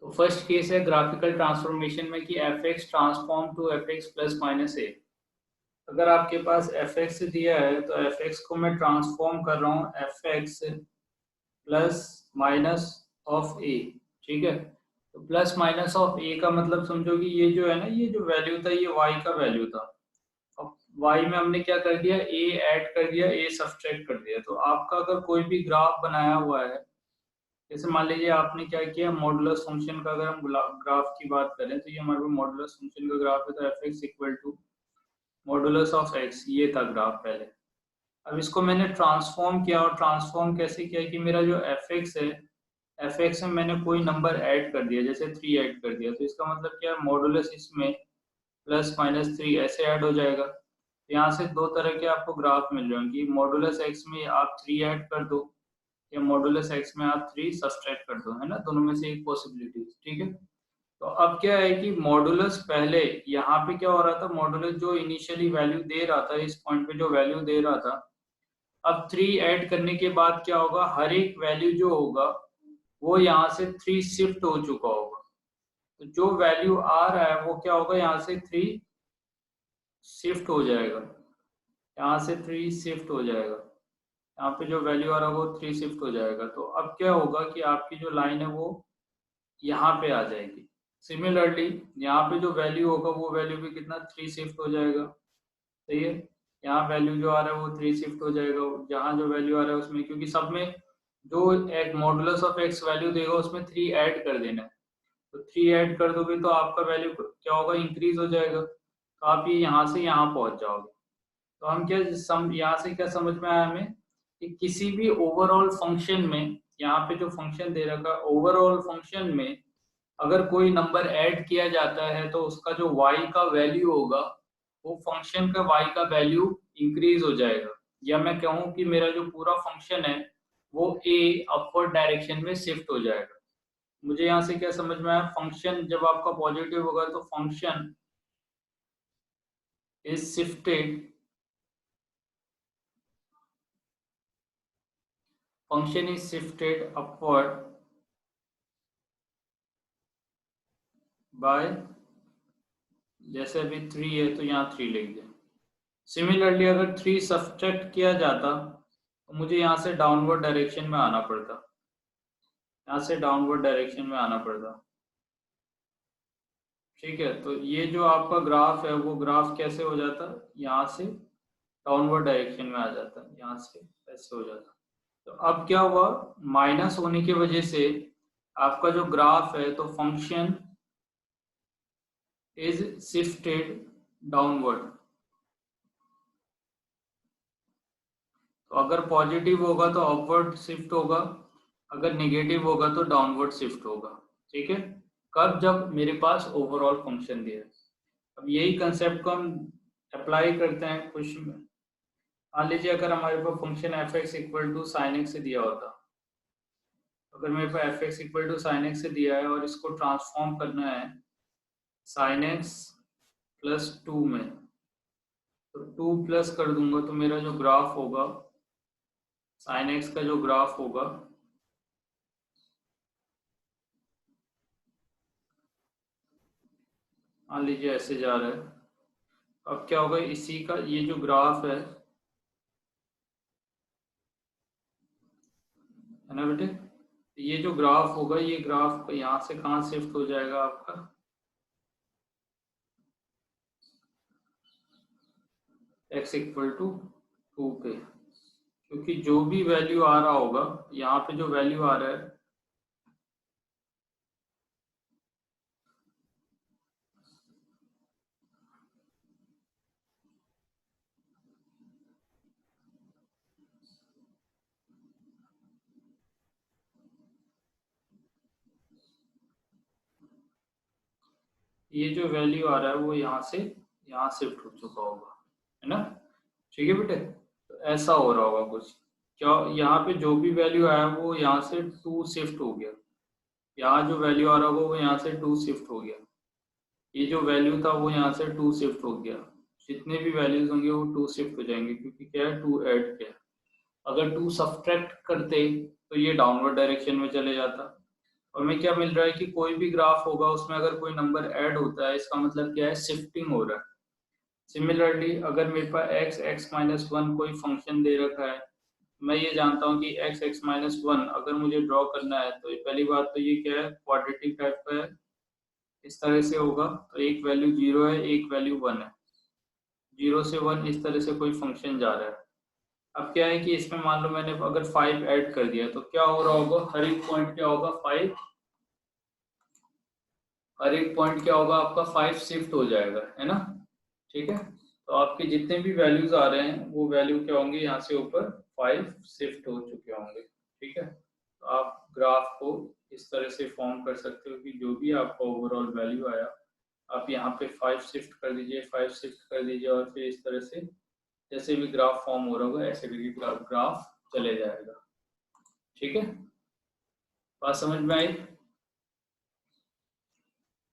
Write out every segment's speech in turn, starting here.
तो first case है graphical transformation में कि f x transform to f x plus minus a. अगर आपके पास एफ एक्स दिया है तो एफ एक्स को मैं ट्रांसफॉर्म कर रहा हूँ f x plus minus of a. ठीक है, तो प्लस माइनस ऑफ ए का मतलब समझो कि ये जो है ना, ये जो वैल्यू था ये वाई का वैल्यू था। अब वाई में हमने क्या कर दिया, ए ऐड कर दिया, ए सब्सट्रैक्ट कर दिया। तो आपका अगर कोई भी ग्राफ बनाया हुआ है, जैसे मान लीजिए आपने क्या किया, मॉडुलस फंक्शन का अगर हम ग्राफ की बात करें तो ये हमारे पास मॉडुलस फंक्शन का ग्राफ है। तो F x equal to modulus of X, ये था ग्राफ पहले। अब इसको मैंने ट्रांसफॉर्म किया, और ट्रांसफॉर्म कैसे किया कि मेरा जो एफ एक्स है, एफ एक्स में मैंने कोई नंबर ऐड कर दिया, जैसे 3 ऐड कर दिया। तो इसका मतलब क्या है, मॉडुलस इसमें प्लस माइनस 3 ऐसे ऐड हो जाएगा। तो यहाँ से दो तरह के आपको ग्राफ मिल रहे हैं कि मॉडुलस एक्स में आप 3 ऐड कर दो, या मॉडुलस एक्स में आप 3 सब्सट्रैक्ट कर दो, है ना, दोनों में से एक पॉसिबिलिटी। ठीक है, तो अब क्या है कि मॉडुलस पहले यहाँ पे क्या हो रहा था, मॉडुलस जो इनिशियली वैल्यू दे रहा था, इस पॉइंट पे जो वैल्यू दे रहा था, अब 3 ऐड करने के बाद क्या होगा, हर एक वैल्यू जो होगा वो यहाँ से 3 शिफ्ट हो चुका होगा। तो जो वैल्यू आ रहा है वो क्या होगा, यहाँ से 3 शिफ्ट हो जाएगा, यहाँ से 3 शिफ्ट हो जाएगा, यहाँ पे जो वैल्यू आ रहा है वो 3 शिफ्ट हो जाएगा। तो अब क्या होगा कि आपकी जो लाइन है वो यहाँ पे आ जाएगी। सिमिलरली यहाँ पे जो वैल्यू होगा वो वैल्यू भी कितना, 3 शिफ्ट हो जाएगा। सही है, यहाँ वैल्यू जो आ रहा है वो 3 शिफ्ट हो जाएगा, जहाँ जो वैल्यू आ रहा है उसमें, क्योंकि सब में जो एक मॉडुलस ऑफ एक्स वैल्यू देगा उसमें 3 ऐड कर देना है। तो 3 ऐड कर दोगे तो आपका वैल्यू क्या होगा, इंक्रीज हो जाएगा। तो आप ये यहाँ से यहाँ पहुंच जाओगे। तो हम क्या यहाँ से क्या समझ में आया हमें कि किसी भी ओवरऑल फंक्शन में, यहाँ पे जो फंक्शन दे रखा है ओवरऑल फंक्शन में, अगर कोई नंबर ऐड किया जाता है तो उसका जो y का वैल्यू होगा वो फंक्शन का y का वैल्यू इंक्रीज हो जाएगा। या मैं कहूँ कि मेरा जो पूरा फंक्शन है वो a अपवर्ड डायरेक्शन में शिफ्ट हो जाएगा। मुझे यहाँ से क्या समझ में आया, फंक्शन जब आपका पॉजिटिव होगा तो function is shifted, function is shifted upward bye, जैसे अभी 3 है तो यहाँ 3 लिख दें। सिमिलरली अगर 3 सब्ट्रैक्ट किया जाता तो मुझे यहाँ से डाउनवर्ड डायरेक्शन में आना पड़ता, यहाँ से डाउनवर्ड डायरेक्शन में आना पड़ता। ठीक है, तो ये जो आपका ग्राफ है वो ग्राफ कैसे हो जाता, यहाँ से डाउनवर्ड डायरेक्शन में आ जाता, यहाँ से ऐसे हो जाता। तो अब क्या हुआ, माइनस होने की वजह से आपका जो ग्राफ है, तो फंक्शन इज शिफ्टेड डाउनवर्ड। तो अगर पॉजिटिव होगा तो अपवर्ड शिफ्ट होगा, अगर नेगेटिव होगा तो डाउनवर्ड शिफ्ट होगा। ठीक है, कब, जब मेरे पास ओवरऑल फंक्शन दिया है। अब यही कंसेप्ट को हम अप्लाई करते हैं कुछ में। मान लीजिए अगर हमारे पास function f x equal to sine x से दिया होता, अगर मेरे पास f x equal to sine x से दिया है और इसको ट्रांसफॉर्म करना है साइन एक्स प्लस 2 में, तो 2 प्लस कर दूंगा तो मेरा जो ग्राफ होगा, साइन एक्स का जो ग्राफ होगा, मान लीजिए ऐसे जा रहा है। अब क्या होगा, इसी का ये जो ग्राफ है ना बेटे, ये जो ग्राफ होगा, ये ग्राफ यहाँ से कहाँ शिफ्ट हो जाएगा आपका, x इक्वल टू 2 पे, क्योंकि जो भी वैल्यू आ रहा होगा, यहाँ पे जो वैल्यू आ रहा है, ये जो वैल्यू आ रहा है वो यहाँ से यहाँ शिफ्ट हो चुका होगा, है ना। ठीक है बेटे, तो ऐसा हो रहा होगा कुछ, क्या यहाँ पे जो भी वैल्यू आया वो यहाँ से 2 शिफ्ट हो गया, यहाँ जो वैल्यू आ रहा होगा वो यहाँ से 2 शिफ्ट हो गया, ये जो वैल्यू था वो यहाँ से 2 शिफ्ट हो गया। जितने भी वैल्यूज होंगे वो 2 शिफ्ट हो जाएंगे, क्योंकि क्या है, 2 ऐड किया। अगर 2 सब्ट्रैक्ट करते तो ये डाउनवर्ड डायरेक्शन में चले जाता, और हमें क्या मिल रहा है कि कोई भी ग्राफ होगा उसमें अगर कोई नंबर ऐड होता है इसका मतलब क्या है, शिफ्टिंग हो रहा है। सिमिलरली अगर मेरे पास x(x-1) कोई फंक्शन दे रखा है, मैं ये जानता हूँ कि x(x-1) अगर मुझे ड्रॉ करना है तो पहली बात तो ये क्या है, क्वाड्रेटिक टाइप का है, इस तरह से होगा। तो एक वैल्यू 0 है, एक वैल्यू 1 है, 0 से 1 इस तरह से कोई फंक्शन जा रहा है। अब क्या है कि इसमें मान लो मैंने अगर 5 ऐड कर दिया तो क्या हो रहा होगा, हर एक पॉइंट क्या होगा, 5, हर एक पॉइंट क्या होगा आपका 5 शिफ्ट हो जाएगा, है ना। ठीक है, तो आपके जितने भी वैल्यूज आ रहे हैं वो वैल्यू क्या होंगे, यहाँ से ऊपर 5 शिफ्ट हो चुके होंगे। ठीक है, तो आप ग्राफ को इस तरह से फॉर्म कर सकते हो कि जो भी आपका ओवरऑल वैल्यू आया आप यहाँ पे 5 शिफ्ट कर दीजिए, 5 शिफ्ट कर दीजिए, और फिर इस तरह से जैसे भी ग्राफ फॉर्म हो रहा होगा ऐसे भी ग्राफ चले जाएगा। ठीक है, बात समझ में आई।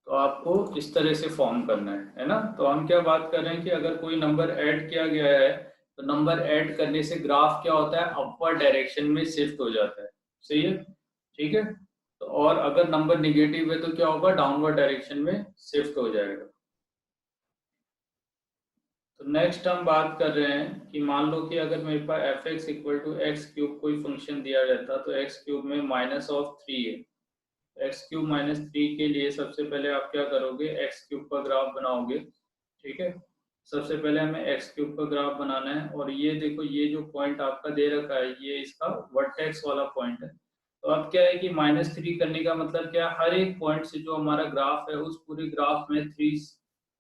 तो आपको इस तरह से फॉर्म करना है ना। तो हम क्या बात कर रहे हैं कि अगर कोई नंबर ऐड किया गया है तो नंबर ऐड करने से ग्राफ क्या होता है, अपवर्ड डायरेक्शन में शिफ्ट हो जाता है। सही है, ठीक है। तो और अगर नंबर निगेटिव है तो क्या होगा, डाउनवर्ड डायरेक्शन में शिफ्ट हो जाएगा। तो नेक्स्ट हम बात कर रहे हैं कि मान लो कि अगर मेरे पास f(x=x³ कोई फंक्शन दिया रहता तो x³ में -3 है। x³ -3 के लिए सबसे पहले आप क्या करोगे, x³ का ग्राफ बनाओगे। ठीक है, सबसे पहले हमें x³ का ग्राफ बनाना है, और ये देखो ये जो पॉइंट आपका दे रखा है ये इसका वर्टेक्स वाला पॉइंट है। तो अब क्या है कि -3 करने का मतलब क्या है, हर एक पॉइंट से जो हमारा ग्राफ है उस पूरे ग्राफ में 3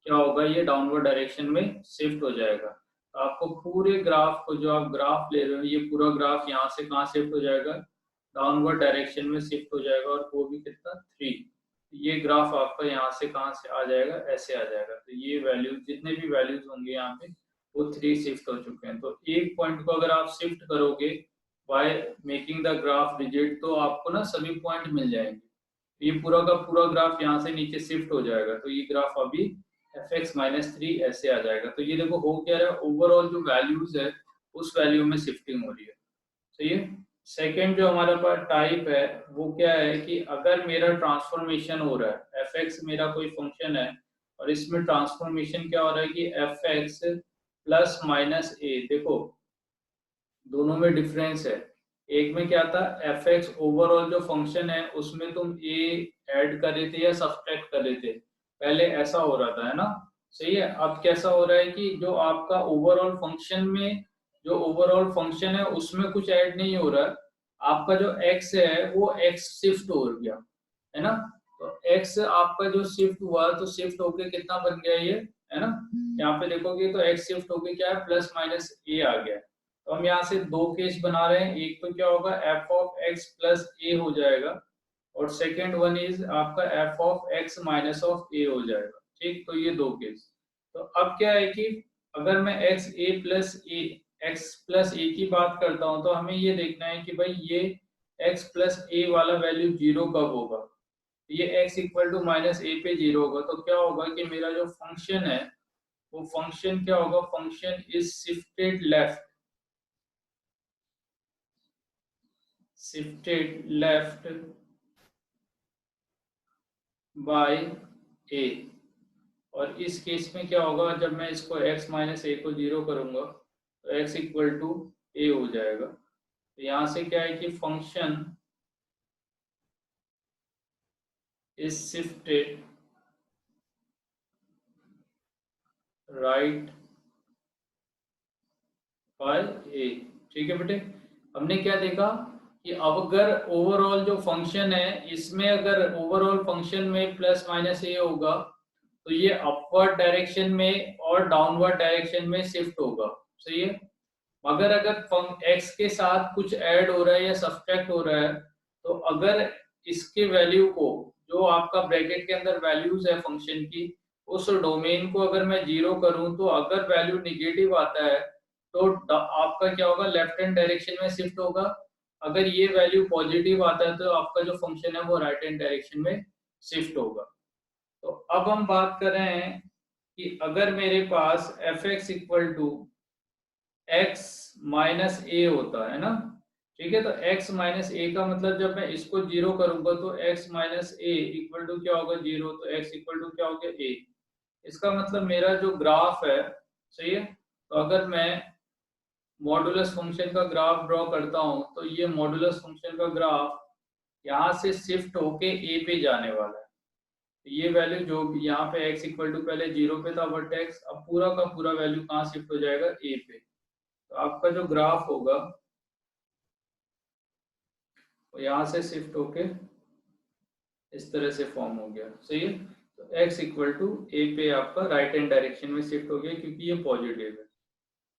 क्या होगा, ये डाउनवर्ड डायरेक्शन में शिफ्ट हो जाएगा। तो आपको पूरे ग्राफ को, जो आप ग्राफ ले रहे हो, ये पूरा ग्राफ यहाँ से कहाँ शिफ्ट हो जाएगा, डाउनवर्ड डायरेक्शन में शिफ्ट हो जाएगा, और वो भी कितना, 3। ये ग्राफ आपका यहाँ से कहाँ से आ जाएगा, ऐसे आ जाएगा। तो ये वैल्यूज, जितने भी वैल्यूज होंगे यहाँ पे वो 3 शिफ्ट हो चुके हैं। तो एक पॉइंट को अगर आप शिफ्ट करोगे by making the graph rigid तो आपको ना सभी पॉइंट मिल जाएंगे। ये पूरा का पूरा ग्राफ यहाँ से नीचे शिफ्ट हो जाएगा। तो ये ग्राफ अभी f(x-3) ऐसे आ जाएगा। तो ये देखो हो क्या रहा है, ओवरऑल जो वैल्यूज है उस वैल्यू में शिफ्टिंग हो रही है। सही है। सेकेंड जो हमारे पास टाइप है वो क्या है कि अगर मेरा ट्रांसफॉर्मेशन हो रहा है, f(x) मेरा कोई फंक्शन है और इसमें ट्रांसफॉर्मेशन क्या हो रहा है कि f(x +-a), देखो दोनों में डिफरेंस है। एक में क्या था, f(x) ओवरऑल जो फंक्शन है उसमें तुम a ऐड कर रहे थे या सब्ट्रैक्ट कर रहे थे, पहले ऐसा हो रहा था, है ना। सही है। अब कैसा हो रहा है कि जो आपका ओवरऑल फंक्शन में, जो ओवरऑल फंक्शन है उसमें कुछ ऐड नहीं हो रहा है, आपका जो x है वो x शिफ्ट हो गया, है ना। तो x आपका जो शिफ्ट हुआ तो शिफ्ट होके कितना बन गया ये, है ना। यहाँ पे देखोगे तो x शिफ्ट होके क्या है, +-a आ गया। तो हम यहाँ से दो केस बना रहे हैं, एक तो क्या होगा f(x+a) हो जाएगा, और सेकेंड वन इज आपका f(x-a) हो जाएगा। ठीक, तो ये दो केस। तो अब क्या है कि अगर मैं x+a की बात करता हूँ तो हमें ये देखना है कि भाई ये x+a वाला वैल्यू 0 कब होगा, ये x =-a पे 0 होगा। तो क्या होगा कि मेरा जो फंक्शन है वो फंक्शन क्या होगा, function is shifted left by a। और इस केस में क्या होगा, जब मैं इसको x-a को 0 करूंगा तो x =a हो जाएगा। तो यहाँ से क्या है कि function is shifted right by a। ठीक है बेटे, हमने क्या देखा कि अब अगर ओवरऑल जो फंक्शन है इसमें अगर ओवरऑल फंक्शन में +-a होगा तो ये अपवर्ड डायरेक्शन में और डाउनवर्ड डायरेक्शन में शिफ्ट होगा। सही है। मगर अगर x के साथ कुछ ऐड हो रहा है या सब्ट्रैक्ट हो रहा है तो अगर इसके वैल्यू को, जो आपका ब्रैकेट के अंदर वैल्यूज है फंक्शन की, उस डोमेन को अगर मैं 0 करूं तो अगर वैल्यू निगेटिव आता है तो आपका क्या होगा, लेफ्ट हैंड डायरेक्शन में शिफ्ट होगा। अगर ये वैल्यू पॉजिटिव आता है तो आपका जो फंक्शन है वो राइट हैंड डायरेक्शन में शिफ्ट होगा। तो अब हम बात कर रहे हैं कि अगर मेरे पास f(x = x-a) होता है ना, ठीक है। तो x माइनस ए का मतलब जब मैं इसको जीरो करूंगा तो x minus A equal to क्या होगा, जीरो। तो x इक्वल टू क्या हो गया, a। इसका मतलब मेरा जो ग्राफ है, सही है, तो अगर मैं मॉडुलस फंक्शन का ग्राफ ड्रॉ करता हूं तो ये मॉडुलस फंक्शन का ग्राफ यहाँ से शिफ्ट होके a पे जाने वाला है। तो ये वैल्यू जो भी यहाँ पे x इक्वल टू पहले जीरो पे था वर्टेक्स, अब पूरा का पूरा वैल्यू कहाँ शिफ्ट हो जाएगा, a पे। तो आपका जो ग्राफ होगा वो यहाँ से शिफ्ट होके इस तरह से फॉर्म हो गया, सही है। तो x इक्वल टू a पे आपका राइट हैंड डायरेक्शन में शिफ्ट हो गया क्योंकि ये पॉजिटिव है।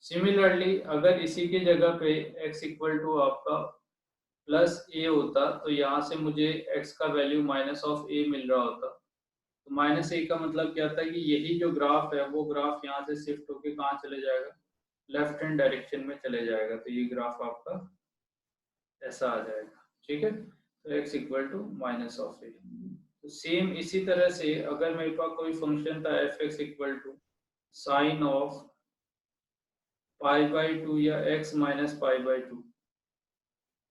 सिमिलरली अगर इसी की जगह पे x इक्वल टू आपका प्लस a होता तो यहाँ से मुझे x का वैल्यू माइनस ऑफ a मिल रहा होता। तो माइनस ए का मतलब क्या था कि यही जो ग्राफ है वो ग्राफ यहाँ से शिफ्ट होके कहाँ चले जाएगा, लेफ्ट हैंड डायरेक्शन में चले जाएगा। तो ये ग्राफ आपका ऐसा आ जाएगा, ठीक है। तो x equal to minus of a. तो सेम इसी तरह से अगर मेरे पास कोई फंक्शन था F x equal to sine of pi by two या x minus pi by two,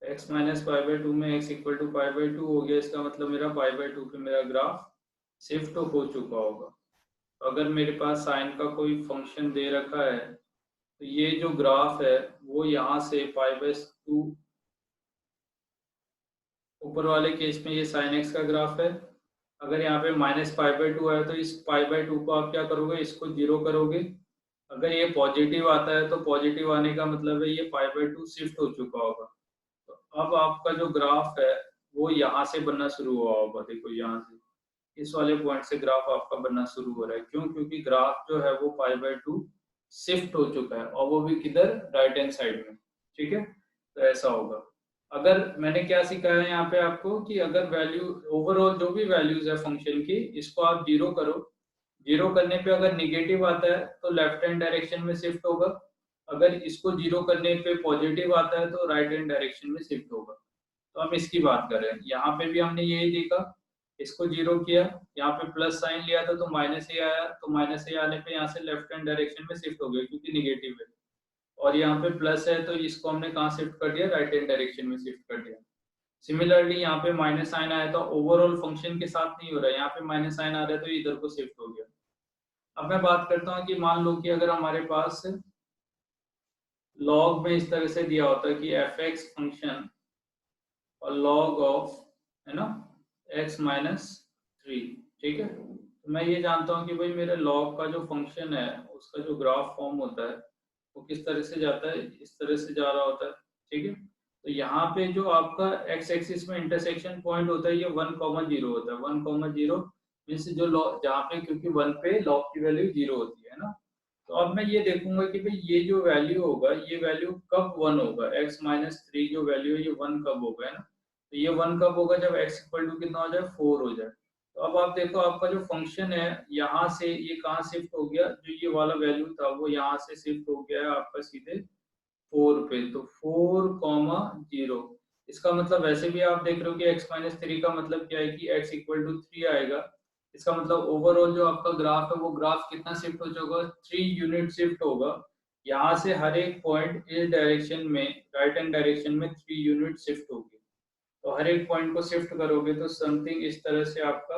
x minus pi by two में x equal to pi by two हो गया, इसका मतलब मेरा पाई बाई टू पे मेरा ग्राफ शिफ्ट हो चुका होगा। अगर मेरे पास साइन का कोई फंक्शन दे रखा है तो ये जो ग्राफ है वो यहाँ से पाई बाई टू, ऊपर वाले केस में ये साइन एक्स का ग्राफ है। अगर यहाँ पे माइनस पाई बाई टू है तो इस पाई बाई टू को आप क्या करोगे, इसको जीरो करोगे। अगर ये पॉजिटिव आता है तो पॉजिटिव आने का मतलब है ये पाई बाई टू शिफ्ट हो चुका होगा। तो अब आपका जो ग्राफ है वो यहाँ से बनना शुरू हुआ होगा। देखो यहाँ से इस वाले पॉइंट से ग्राफ आपका बनना शुरू हो रहा है। क्यों? क्योंकि ग्राफ जो है वो पाई बाई टू शिफ्ट हो चुका है और वो भी किधर, राइट हैंड साइड में, ठीक है। तो ऐसा होगा। अगर मैंने क्या सिखाया है यहाँ पे आपको कि अगर वैल्यू ओवरऑल जो भी वैल्यूज है फंक्शन की, इसको आप जीरो करो। जीरो करने पे अगर निगेटिव आता है तो लेफ्ट हैंड डायरेक्शन में शिफ्ट होगा। अगर इसको जीरो करने पे पॉजिटिव आता है तो राइट हैंड डायरेक्शन में शिफ्ट होगा। तो हम इसकी बात कर रहे हैं। यहाँ पे भी हमने यही देखा, इसको जीरो किया, यहाँ पे प्लस साइन लिया था तो माइनस ए आया, तो माइनस ए आने पे यहाँ से लेफ्ट हैंड डायरेक्शन में शिफ्ट हो गया क्योंकि निगेटिव है। और यहाँ पे प्लस है तो इसको हमने कहाँ शिफ्ट कर दिया, राइट हैंड डायरेक्शन में शिफ्ट कर दिया। सिमिलरली यहाँ पे माइनस साइन आया था, ओवरऑल फंक्शन के साथ नहीं हो रहा है, यहाँ पे माइनस साइन आ रहा है तो इधर को शिफ्ट हो गया। अब मैं बात करता हूँ कि मान लो कि अगर हमारे पास लॉग में इस तरह से दिया होता है कि एफ एक्स फंक्शन और लॉग ऑफ, है ना, x माइनस थ्री, ठीक है। तो मैं ये जानता हूँ कि भाई मेरे लॉग का जो फंक्शन है उसका जो ग्राफ फॉर्म होता है वो किस तरह से जाता है, इस तरह से जा रहा होता है, ठीक है। तो यहाँ पे जो आपका x एक्सिस में इंटरसेक्शन पॉइंट होता है ये 1,0 होता है। 1,0 मीन्स जो लॉग जहाँ पे, क्योंकि 1 पे लॉग की वैल्यू 0 होती है ना। तो अब मैं ये देखूंगा कि भाई ये जो वैल्यू होगा ये वैल्यू कब 1 होगा, x माइनस थ्री जो वैल्यू है ये 1 कब होगा, है ना। तो ये 1 कब होगा, जब x इक्वल टू कितना हो जाए, 4 हो जाए। तो अब आप देखो आपका जो फंक्शन है यहाँ से ये कहाँ शिफ्ट हो गया, जो ये वाला वैल्यू था वो यहाँ से शिफ्ट हो गया है आपका सीधे 4 पे। तो 4,0, इसका मतलब वैसे भी आप देख रहे हो कि x माइनस थ्री का मतलब क्या है कि x इक्वल टू 3 आएगा। इसका मतलब ओवरऑल जो आपका ग्राफ है वो ग्राफ कितना शिफ्ट हो जाएगा, 3 यूनिट शिफ्ट होगा। यहाँ से हर एक पॉइंट इस डायरेक्शन में, राइट हैंड डायरेक्शन में 3 यूनिट शिफ्ट होगी। तो हर एक पॉइंट को शिफ्ट करोगे तो समथिंग इस तरह से आपका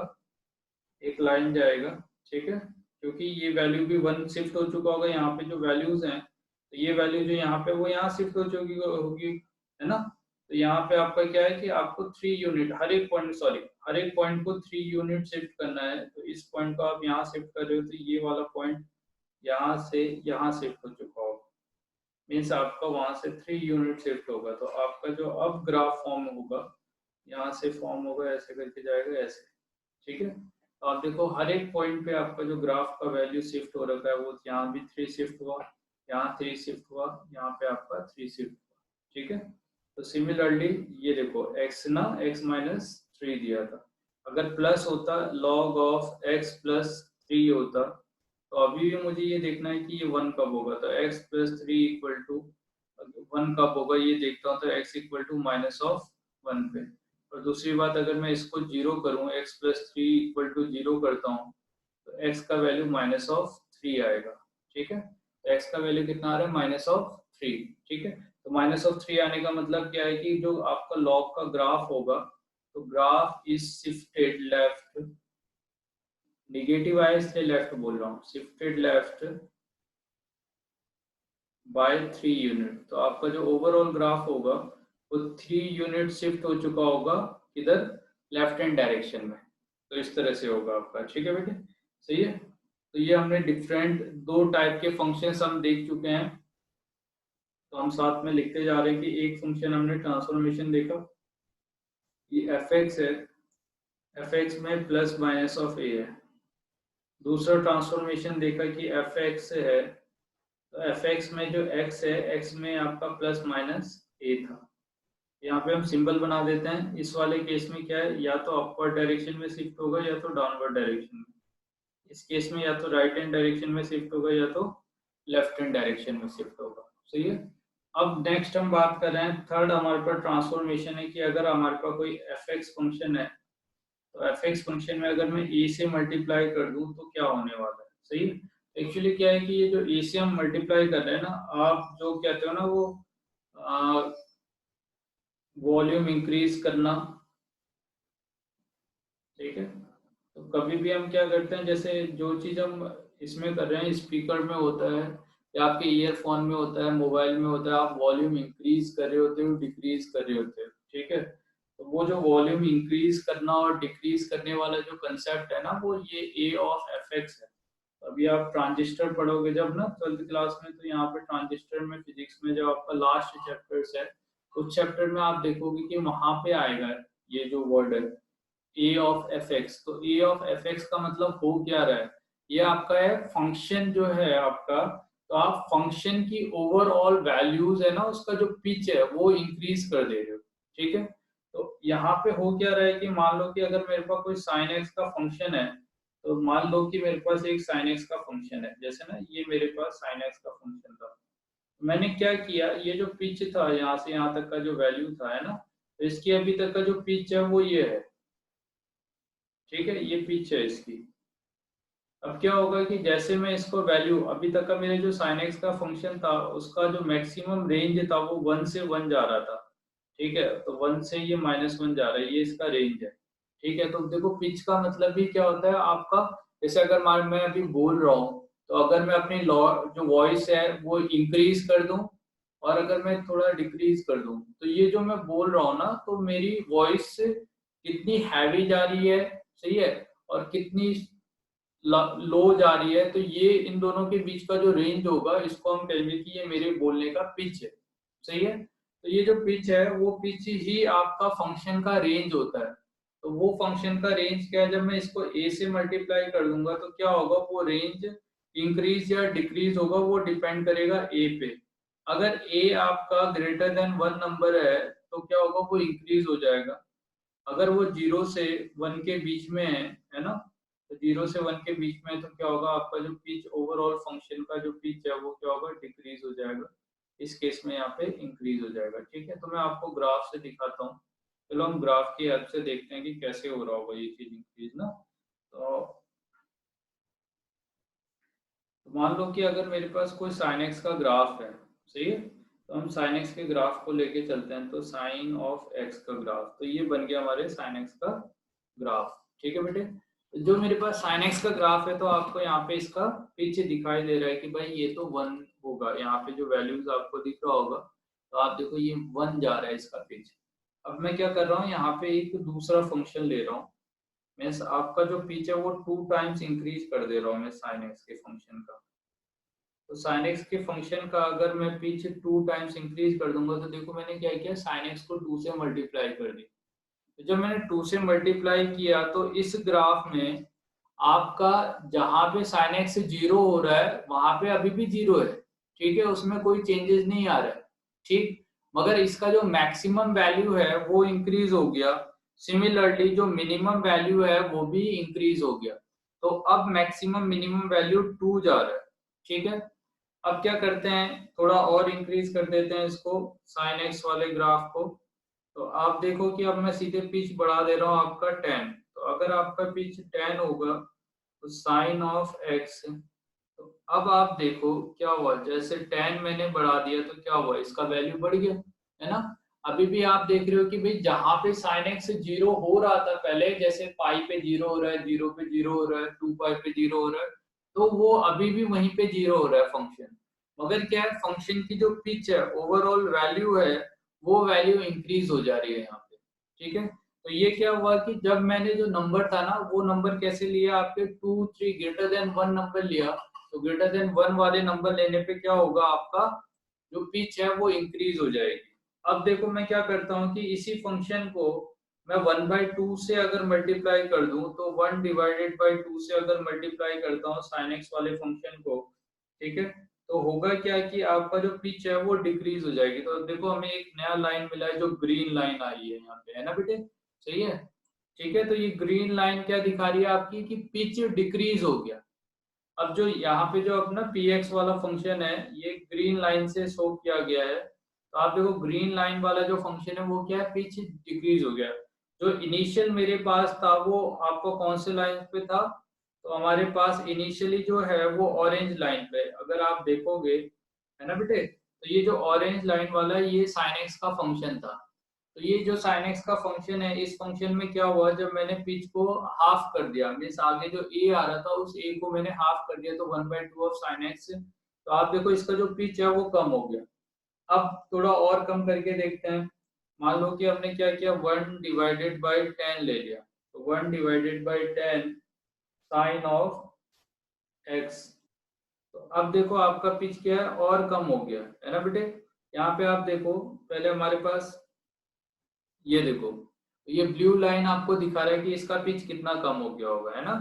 एक लाइन जाएगा, ठीक है। क्योंकि ये वैल्यू भी 1 शिफ्ट हो चुका होगा, यहाँ पे जो वैल्यूज हैं तो ये वैल्यू जो यहाँ पे वो यहाँ शिफ्ट हो चुकी होगी, है ना। तो यहाँ पे आपका क्या है कि आपको 3 यूनिट हर एक पॉइंट, सॉरी हर एक पॉइंट को 3 यूनिट शिफ्ट करना है। तो इस पॉइंट को आप यहाँ शिफ्ट कर रहे हो तो ये वाला पॉइंट यहाँ से यहाँ शिफ्ट हो चुका होगा। मीन्स आपका वहां से 3 यूनिट शिफ्ट होगा। तो आपका जो अब ग्राफ फॉर्म होगा यहाँ से फॉर्म होगा, ऐसे करके जाएगा ऐसे, ठीक है। तो आप देखो हर एक पॉइंट पे आपका जो ग्राफ का वैल्यू शिफ्ट हो रखा है वो यहाँ भी 3 शिफ्ट हुआ, यहाँ 3 शिफ्ट हुआ, यहाँ पे आपका 3 शिफ्ट हुआ, ठीक है। तो सिमिलरली ये देखो x ना x माइनस थ्री दिया था, अगर प्लस होता log of x plus three होता तो अभी भी मुझे ये देखना है कि ये 1 कब होगा। तो x plus three equal to 1 कब होगा ये देखता हूँ। तो x equal to minus of 1 पे। और दूसरी बात, अगर मैं इसको जीरो करूँ, x plus three equal to zero करता हूँ तो x का वैल्यू माइनस ऑफ थ्री आएगा, ठीक है। तो x का वैल्यू कितना आ रहा है, माइनस ऑफ थ्री, ठीक है। तो -3 आने का मतलब क्या है कि जो आपका लॉग का ग्राफ होगा, तो graph is shifted left, negative आया इसलिए लेफ्ट बोल रहा हूँ, शिफ्टेड लेफ्ट बाय 3 यूनिट। तो आपका जो ओवरऑल ग्राफ होगा वो 3 यूनिट शिफ्ट हो चुका होगा इधर लेफ्ट हैंड डायरेक्शन में। तो इस तरह से होगा आपका, ठीक है बेटे, सही है। तो ये हमने डिफरेंट दो टाइप के फंक्शंस हम देख चुके हैं। तो हम साथ में लिखते जा रहे हैं कि एक फंक्शन हमने ट्रांसफॉर्मेशन देखा, ये एफ एक्स है, एफ एक्स में प्लस माइनस ऑफ ए है। दूसरा ट्रांसफॉर्मेशन देखा कि एफ एक्स है, तो एफ एक्स में जो एक्स है, एक्स में आपका प्लस माइनस ए था। यहाँ पे हम सिंबल बना देते हैं। इस वाले केस में क्या है, या तो अपवर्ड डायरेक्शन में शिफ्ट होगा या तो डाउनवर्ड डायरेक्शन में। इस केस में या तो राइट हैंड डायरेक्शन में शिफ्ट होगा या तो लेफ्ट हैंड डायरेक्शन में शिफ्ट होगा, सही है। अब नेक्स्ट हम बात कर रहे हैं, थर्ड हमारे पास ट्रांसफॉर्मेशन है कि अगर हमारे पास कोई एफ एक्स फंक्शन है, तो एफ एक्स फंक्शन में अगर मैं ए से मल्टीप्लाई कर दूं तो क्या होने वाला है, सही है। एक्चुअली क्या है कि ये जो ए से हम मल्टीप्लाई कर रहे हैं ना, आप जो कहते हो ना वो वॉल्यूम इंक्रीज करना, ठीक है। तो कभी भी हम क्या करते हैं, जैसे जो चीज हम इसमें कर रहे हैं स्पीकर में होता है या आपके ईयरफोन में होता है, मोबाइल में होता है, आप वॉल्यूम इंक्रीज कर रहे होते हो, डिक्रीज कर रहे होते हो, ठीक है। तो वो जो वॉल्यूम इंक्रीज करना और डिक्रीज करने वाला जो कंसेप्ट है ना, वो ये ए ऑफ एफ एक्स है। तो अभी आप ट्रांजिस्टर पढ़ोगे जब ना 12th क्लास में, तो यहाँ पे ट्रांजिस्टर में फिजिक्स में जब आपका लास्ट चैप्टर्स है, उस चैप्टर में आप देखोगे कि वहां पे आएगा ये जो वर्ड है ए ऑफ एफ एक्स। तो ए ऑफ एफ एक्स का मतलब हो क्या रहा है, ये आपका है फंक्शन जो है आपका। तो आप फंक्शन की ओवरऑल वैल्यूज है ना, उसका जो पिच है वो इंक्रीज कर दे रहे हो, ठीक है। तो यहाँ पे हो क्या रहा है कि मान लो कि अगर मेरे पास कोई साइन एक्स का फंक्शन है, तो मान लो कि मेरे पास एक साइन एक्स का फंक्शन है, जैसे ना ये मेरे पास साइन एक्स का फंक्शन था। मैंने क्या किया, ये जो पिच था यहाँ से यहाँ तक का जो वैल्यू था है ना, तो इसकी अभी तक का जो पिच है वो ये है, ठीक है, ये पिच है इसकी। अब क्या होगा कि जैसे मैं इसको वैल्यू, अभी तक का मेरे जो sin x का फंक्शन था उसका जो मैक्सिमम रेंज था वो 1 से 1 जा रहा था, ठीक है। तो 1 से ये -1 जा रहा है, ये इसका रेंज है, ठीक है। तो देखो पिच का मतलब भी क्या होता है आपका, जैसे अगर मान मैं अभी बोल रहा हूँ, तो अगर मैं अपनी जो वॉइस है वो इंक्रीज कर दूं और अगर मैं थोड़ा डिक्रीज कर दूं, तो ये जो मैं बोल रहा हूँ ना, तो मेरी वॉइस कितनी हैवी जा रही है, सही है, और कितनी लो जा रही है, तो ये इन दोनों के बीच का जो रेंज होगा इसको हम कहेंगे कि ये मेरे बोलने का पिच है, सही है। तो ये जो पिच है वो पिच ही आपका फंक्शन का रेंज होता है। तो वो फंक्शन का रेंज क्या है, जब मैं इसको ए से मल्टीप्लाई कर दूंगा तो क्या होगा, वो रेंज इंक्रीज या डिक्रीज होगा, वो डिपेंड करेगा ए पे। अगर ए आपका ग्रेटर देन 1 नंबर है तो क्या होगा, वो इंक्रीज हो जाएगा। अगर वो 0 से 1 के बीच में है ना, तो 0 से 1 के बीच में, तो क्या होगा आपका जो पिच ओवरऑल फंक्शन का जो पिच है वो क्या होगा, डिक्रीज हो जाएगा। इस केस में यहाँ पे इंक्रीज हो जाएगा, ठीक है। तो मैं आपको ग्राफ से दिखाता हूँ। चलो हम ग्राफ की हेल्प से देखते हैं कि कैसे हो रहा होगा ये चीज इंक्रीज ना। तो मान लो कि अगर मेरे पास कोई साइन एक्स का ग्राफ है, सही है, तो हम साइन एक्स के ग्राफ को लेके चलते हैं। तो साइन ऑफ एक्स का ग्राफ, तो ये बन गया हमारे साइन एक्स का ग्राफ, ठीक है बेटे। तो जो मेरे पास साइन एक्स का ग्राफ है, तो आपको यहाँ पे इसका पिच दिखाई दे रहा है कि भाई ये तो 1 होगा, यहाँ पे जो वैल्यूज आपको दिख रहा होगा, तो आप देखो ये 1 जा रहा है इसका पिच। अब मैं क्या कर रहा हूँ, यहाँ पे एक दूसरा फंक्शन ले रहा हूँ, मैं आपका जो पिच है वो 2 टाइम्स इंक्रीज कर दे रहा हूँ मैं साइन एक्स के फंक्शन का। तो sin x के फंक्शन का अगर मैं पिच 2 टाइम्स इंक्रीज कर दूंगा, तो देखो मैंने क्या किया, sin x को 2 से मल्टीप्लाई कर दी। तो जब मैंने 2 से मल्टीप्लाई किया तो इस ग्राफ में आपका जहां पे sin x 0 हो रहा है वहां पे अभी भी 0 है, ठीक है, उसमें कोई चेंजेस नहीं आ रहा है, ठीक। मगर इसका जो मैक्सिमम वैल्यू है वो इंक्रीज हो गया। सिमिलरली जो मिनिमम वैल्यू है वो भी इंक्रीज हो गया। तो अब मैक्सिमम मिनिमम वैल्यू 2 जा रहा है, ठीक है। अब क्या करते हैं, थोड़ा और इंक्रीज कर देते हैं इसको, साइन एक्स वाले ग्राफ को। तो आप देखो कि अब मैं सीधे पिच बढ़ा दे रहा हूँ आपका 10। तो अगर आपका पिच 10 होगा, तो साइन ऑफ एक्स, तो अब आप देखो क्या हुआ, जैसे 10 मैंने बढ़ा दिया तो क्या हुआ, इसका वैल्यू बढ़ गया, है ना। अभी भी आप देख रहे हो कि भाई जहां पे साइन एक्स जीरो हो रहा था पहले, जैसे पाई पे जीरो हो रहा है, जीरो पे जीरो हो रहा है, 2 पाई पे जीरो हो रहा है, तो वो अभी भी वहीं पे जीरो हो रहा है फंक्शन। मगर क्या है, फंक्शन की जो पिच है, ओवरऑल वैल्यू है, वो वैल्यू इंक्रीज हो जा रही है यहाँ पे। ठीक है, तो ये क्या हुआ कि जब मैंने जो नंबर था ना, वो नंबर कैसे लिया, आपके 2 3 ग्रेटर देन 1 नंबर लिया, तो ग्रेटर देन 1 वाले नंबर लेने पे क्या होगा, आपका जो पिच है वो इंक्रीज हो जाएगी। अब देखो मैं क्या करता हूँ कि इसी फंक्शन को मैं 1/2 से अगर मल्टीप्लाई कर दूं, तो 1/2 से अगर मल्टीप्लाई करता हूँ साइन एक्स वाले फंक्शन को, ठीक है, तो होगा क्या कि आपका जो पिच है वो डिक्रीज हो जाएगी। तो देखो हमें एक नया लाइन मिला है, जो ग्रीन लाइन आई है यहाँ पे, है ना बेटे, सही है। ठीक है, तो ये ग्रीन लाइन क्या दिखा रही है आपकी कि पिच डिक्रीज हो गया। अब जो यहाँ पे जो अपना पी एक्स वाला फंक्शन है, ये ग्रीन लाइन से शो किया गया है, तो आप देखो ग्रीन लाइन वाला जो फंक्शन है वो क्या है, पिच डिक्रीज हो गया। जो इनिशियल मेरे पास था वो आपको कौन से लाइन पे था, तो हमारे पास इनिशियली जो है वो ऑरेंज लाइन पे, अगर आप देखोगे, है ना बेटे, तो ये जो ऑरेंज लाइन वाला है ये साइन एक्स का फंक्शन था। तो ये जो sin x का फंक्शन है, इस फंक्शन में क्या हुआ, जब मैंने पिच को हाफ कर दिया, मीन्स आगे जो a आ रहा था उस a को मैंने हाफ कर दिया, तो 1/2 ऑफ sin x, तो आप देखो इसका जो पिच है वो कम हो गया। अब थोड़ा और कम करके देखते हैं। मान लो कि हमने क्या किया, 1/10 ले लिया, तो 1/10 साइन ऑफ x, तो अब देखो आपका पिच क्या है, और कम हो गया, है ना बेटे। यहाँ पे आप देखो, पहले हमारे पास ये देखो, ये ब्लू लाइन आपको दिखा रहा है कि इसका पिच कितना कम हो गया होगा, है ना।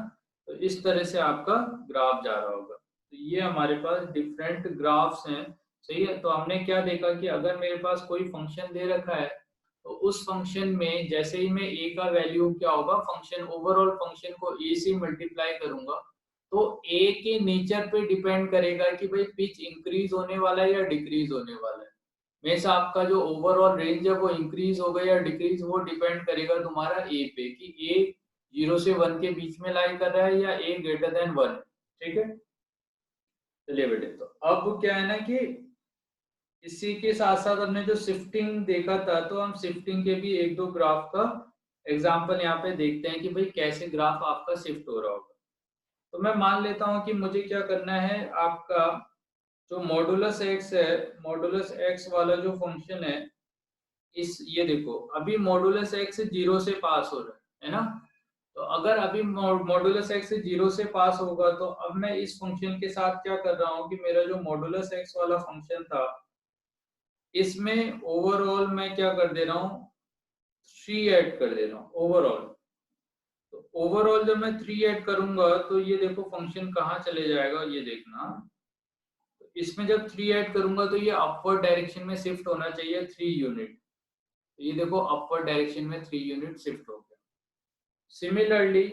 तो इस तरह से आपका ग्राफ जा रहा होगा। तो ये हमारे पास डिफरेंट ग्राफ्स हैं, सही है। तो हमने क्या देखा कि अगर मेरे पास कोई फंक्शन दे रखा है, तो उस फंक्शन में जैसे ही मैं a का वैल्यू क्या होगा, फंक्शन ओवरऑल फंक्शन को a से मल्टीप्लाई करूंगा, तो a के नेचर पे डिपेंड करेगा कि भाई पिच इंक्रीज होने वाला है या डिक्रीज होने वाला है। मीन्स आपका जो ओवरऑल रेंज है वो इंक्रीज होगा या डिक्रीज, वो डिपेंड करेगा तुम्हारा ए पे, कि ए 0 से 1 के बीच में लाई कर रहा है या ए ग्रेटर देन 1। ठीक है, चलिए बेटे, तो अब क्या है ना कि इसी के साथ साथ हमने जो शिफ्टिंग देखा था, तो हम शिफ्टिंग के भी एक दो ग्राफ का एग्जांपल यहाँ पे देखते हैं कि भाई कैसे ग्राफ आपका शिफ्ट हो रहा होगा। तो मैं मान लेता हूँ कि मुझे क्या करना है, आपका जो मॉडुलस एक्स है, मॉडुलस एक्स वाला जो फंक्शन है, इस ये देखो अभी मॉडुलस एक्स 0 से पास हो रहा है ना। तो अगर अभी मॉडुलस एक्स 0 से पास होगा, तो अब मैं इस फंक्शन के साथ क्या कर रहा हूँ कि मेरा जो मॉडुलस एक्स वाला फंक्शन था, इसमें ओवरऑल मैं क्या कर दे रहा हूँ, 3 ऐड कर दे रहा हूँ ओवरऑल। तो ओवरऑल जब मैं 3 ऐड करूंगा, तो ये देखो फंक्शन कहाँ चले जाएगा, ये देखना। तो इसमें जब 3 ऐड करूंगा, तो ये अपवर्ड डायरेक्शन में शिफ्ट होना चाहिए 3 यूनिट। तो ये देखो अपवर्ड डायरेक्शन में 3 यूनिट शिफ्ट हो गया। सिमिलरली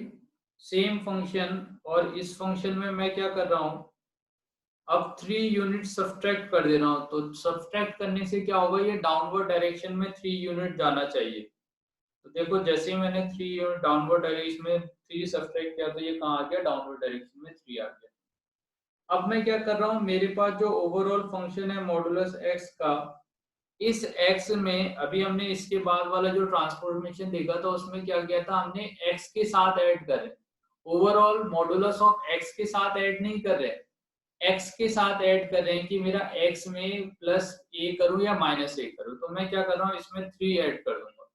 सेम फंक्शन, और इस फंक्शन में मैं क्या कर रहा हूं, अब 3 यूनिट सब्ट्रैक्ट कर दे रहा हूं। तो सब्ट्रैक्ट करने से क्या होगा, ये डाउनवर्ड डायरेक्शन में 3 यूनिट जाना चाहिए। तो देखो जैसे ही मैंने 3 यूनिट डाउनवर्ड डायरेक्शन में 3 सब्ट्रैक्ट किया, तो ये कहाँ आ गया, डाउनवर्ड डायरेक्शन में 3 आ गया। अब मैं क्या कर रहा हूँ, मेरे पास जो ओवरऑल फंक्शन है मॉडुलस एक्स का, इस x में अभी हमने इसके बाद वाला जो ट्रांसफॉर्मेशन देखा था, उसमें क्या किया था, हमने x के साथ ऐड करे, ओवरऑल मॉडुलस ऑफ x के साथ ऐड नहीं कर रहे, x के साथ ऐड कर रहे हैं कि मेरा x में प्लस a करूं या माइनस a करूं। तो मैं क्या कर रहा हूं, इसमें 3 ऐड कर दूंगा।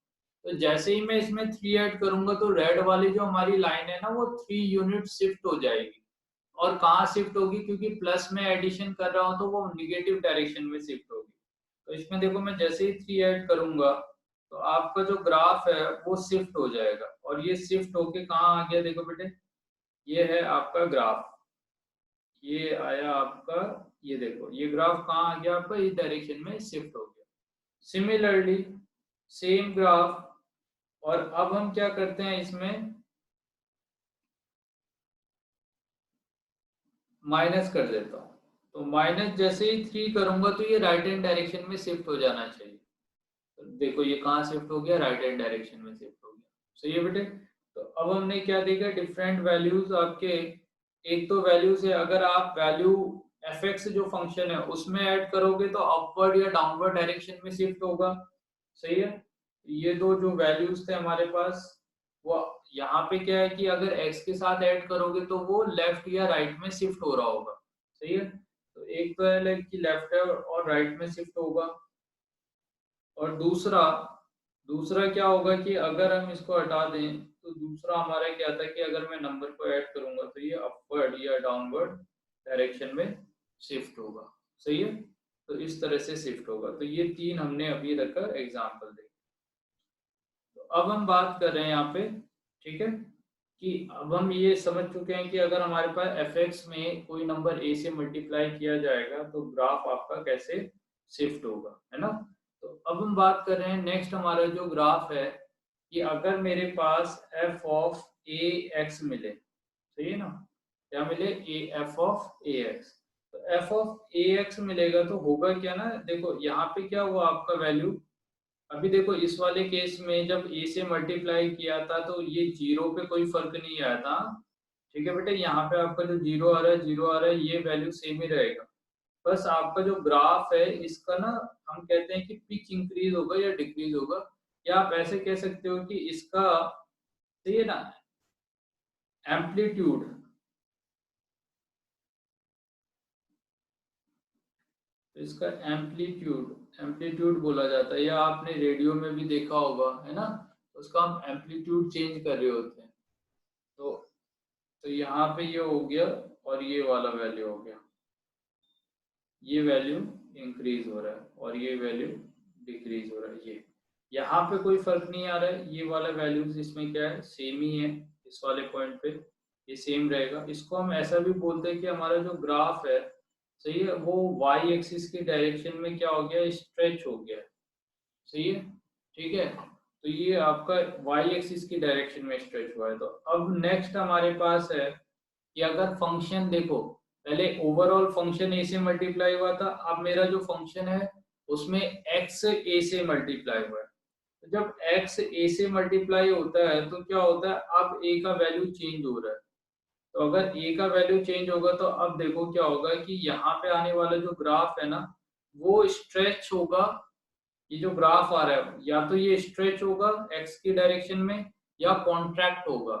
तो जैसे ही मैं इसमें 3 ऐड करूंगा, तो रेड वाली जो हमारी लाइन है ना, वो 3 यूनिट शिफ्ट हो जाएगी। और कहाँ शिफ्ट होगी, क्योंकि प्लस में एडिशन कर रहा हूं, तो वो निगेटिव डायरेक्शन में शिफ्ट होगी। तो इसमें देखो मैं जैसे ही 3 ऐड करूंगा, तो आपका जो ग्राफ है वो शिफ्ट हो जाएगा, और ये शिफ्ट होके कहाँ आ गया, देखो बेटे, ये है आपका ग्राफ, ये आया आपका, ये देखो ये ग्राफ कहाँ आ गया आपका, इस डायरेक्शन में शिफ्ट हो गया। सिमिलरली सेम ग्राफ, और अब हम क्या करते हैं, इसमें माइनस कर देता हूँ। तो माइनस जैसे ही 3 करूंगा, तो ये राइट हैंड डायरेक्शन में शिफ्ट हो जाना चाहिए। तो देखो ये कहाँ शिफ्ट हो गया, राइट हैंड डायरेक्शन में शिफ्ट हो गया। सही है बेटे। तो अब हमने क्या देखा, डिफरेंट वैल्यूज आपके एक तो वैल्यू से अगर आप वैल्यू एफ एक्स जो फंक्शन है उसमें ऐड करोगे तो अपवर्ड या डाउनवर्ड डायरेक्शन में शिफ्ट होगा, सही है। ये दो जो वैल्यूज थे हमारे पास, वो यहाँ पे क्या है कि अगर x के साथ ऐड करोगे तो वो लेफ्ट या राइट में शिफ्ट हो रहा होगा, सही है। तो एक तो है कि लेफ्ट और राइट में शिफ्ट होगा, और दूसरा दूसरा क्या होगा कि अगर हम इसको हटा दें तो दूसरा हमारा क्या था कि अगर मैं नंबर को ऐड करूंगा तो ये अपवर्ड या डाउनवर्ड डायरेक्शन में शिफ्ट होगा, सही है। तो इस तरह से शिफ्ट होगा। तो ये तीन हमने अभी रखा एग्जाम्पल देखे। तो अब हम बात कर रहे हैं यहाँ पे, ठीक है, कि अब हम ये समझ चुके हैं कि अगर हमारे पास एफ एक्स में कोई नंबर ए से मल्टीप्लाई किया जाएगा तो ग्राफ आपका कैसे शिफ्ट होगा, है ना। तो अब हम बात कर रहे हैं नेक्स्ट, हमारा जो ग्राफ है कि अगर मेरे पास एफ ऑफ ए एक्स मिले, सही है ना, क्या मिले, A F of A x. तो एफ ऑफ ए एक्स मिलेगा तो होगा क्या ना, देखो यहाँ पे क्या हुआ आपका वैल्यू, अभी देखो इस वाले केस में जब a से मल्टीप्लाई किया था तो ये जीरो पे कोई फर्क नहीं आया था, ठीक है बेटे। यहाँ पे आपका जो जीरो आ रहा है, जीरो आ रहा है, ये वैल्यू सेम ही रहेगा। बस आपका जो ग्राफ है इसका ना, हम कहते हैं कि पिच इंक्रीज होगा या डिक्रीज होगा, या आप ऐसे कह सकते हो कि इसका, सही है ना, एम्पलीट्यूड, तो इसका एम्पलीट्यूड एम्पलीट्यूड बोला जाता है, या आपने रेडियो में भी देखा होगा, है ना, उसका हम एम्पलीट्यूड चेंज कर रहे होते हैं। तो यहाँ पे ये हो गया और ये वाला वैल्यू हो गया, ये वैल्यू इंक्रीज हो रहा है और ये वैल्यू डिक्रीज हो रहा है। ये यहाँ पे कोई फर्क नहीं आ रहा है, ये वाला वैल्यूज इसमें क्या है, सेम ही है। इस वाले पॉइंट पे ये सेम रहेगा। इसको हम ऐसा भी बोलते हैं कि हमारा जो ग्राफ है, सही है, वो वाई एक्सिस की डायरेक्शन में क्या हो गया, स्ट्रेच हो गया, सही है, ठीक है। तो ये आपका वाई एक्सिस की डायरेक्शन में स्ट्रेच हुआ है। तो अब नेक्स्ट हमारे पास है कि अगर फंक्शन देखो, पहले ओवरऑल फंक्शन ए से मल्टीप्लाई हुआ था, अब मेरा जो फंक्शन है उसमें x a से मल्टीप्लाई हुआ है। तो जब x a से मल्टीप्लाई होता है तो क्या होता है, अब a का वैल्यू चेंज हो रहा है। तो अगर a का वैल्यू चेंज होगा तो अब देखो क्या होगा कि यहाँ पे आने वाला जो ग्राफ है ना, वो स्ट्रेच होगा। ये जो ग्राफ आ रहा है या तो ये स्ट्रेच होगा x की डायरेक्शन में या कॉन्ट्रैक्ट होगा।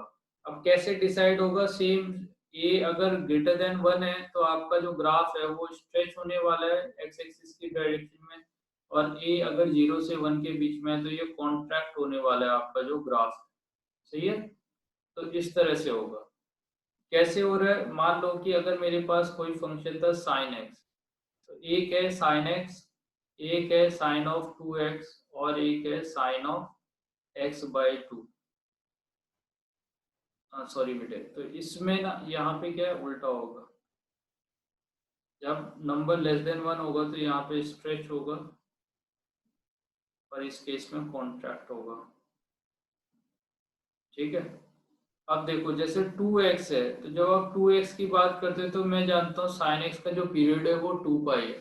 अब कैसे डिसाइड होगा, सेम, a अगर ग्रेटर देन 1 है तो आपका जो ग्राफ है वो स्ट्रेच होने वाला है x एक्सिस की डायरेक्शन में, और a अगर 0 से 1 के बीच में है तो ये कॉन्ट्रैक्ट होने वाला है आपका जो ग्राफ है, सही है। तो इस तरह से होगा। कैसे हो रहा है, मान लो कि अगर मेरे पास कोई फंक्शन था साइन एक्स, तो एक है साइन एक्स, एक है साइन ऑफ 2x और एक है साइन ऑफ x/2। सॉरी बेटे, तो इसमें ना यहाँ पे क्या है, उल्टा होगा। जब नंबर लेस देन 1 होगा तो यहाँ पे स्ट्रेच होगा और इस केस में कॉन्ट्रैक्ट होगा, ठीक है। अब देखो जैसे 2x है, तो जब आप 2x की बात करते हैं तो मैं जानता हूँ साइन x का जो पीरियड है वो 2 पाई है।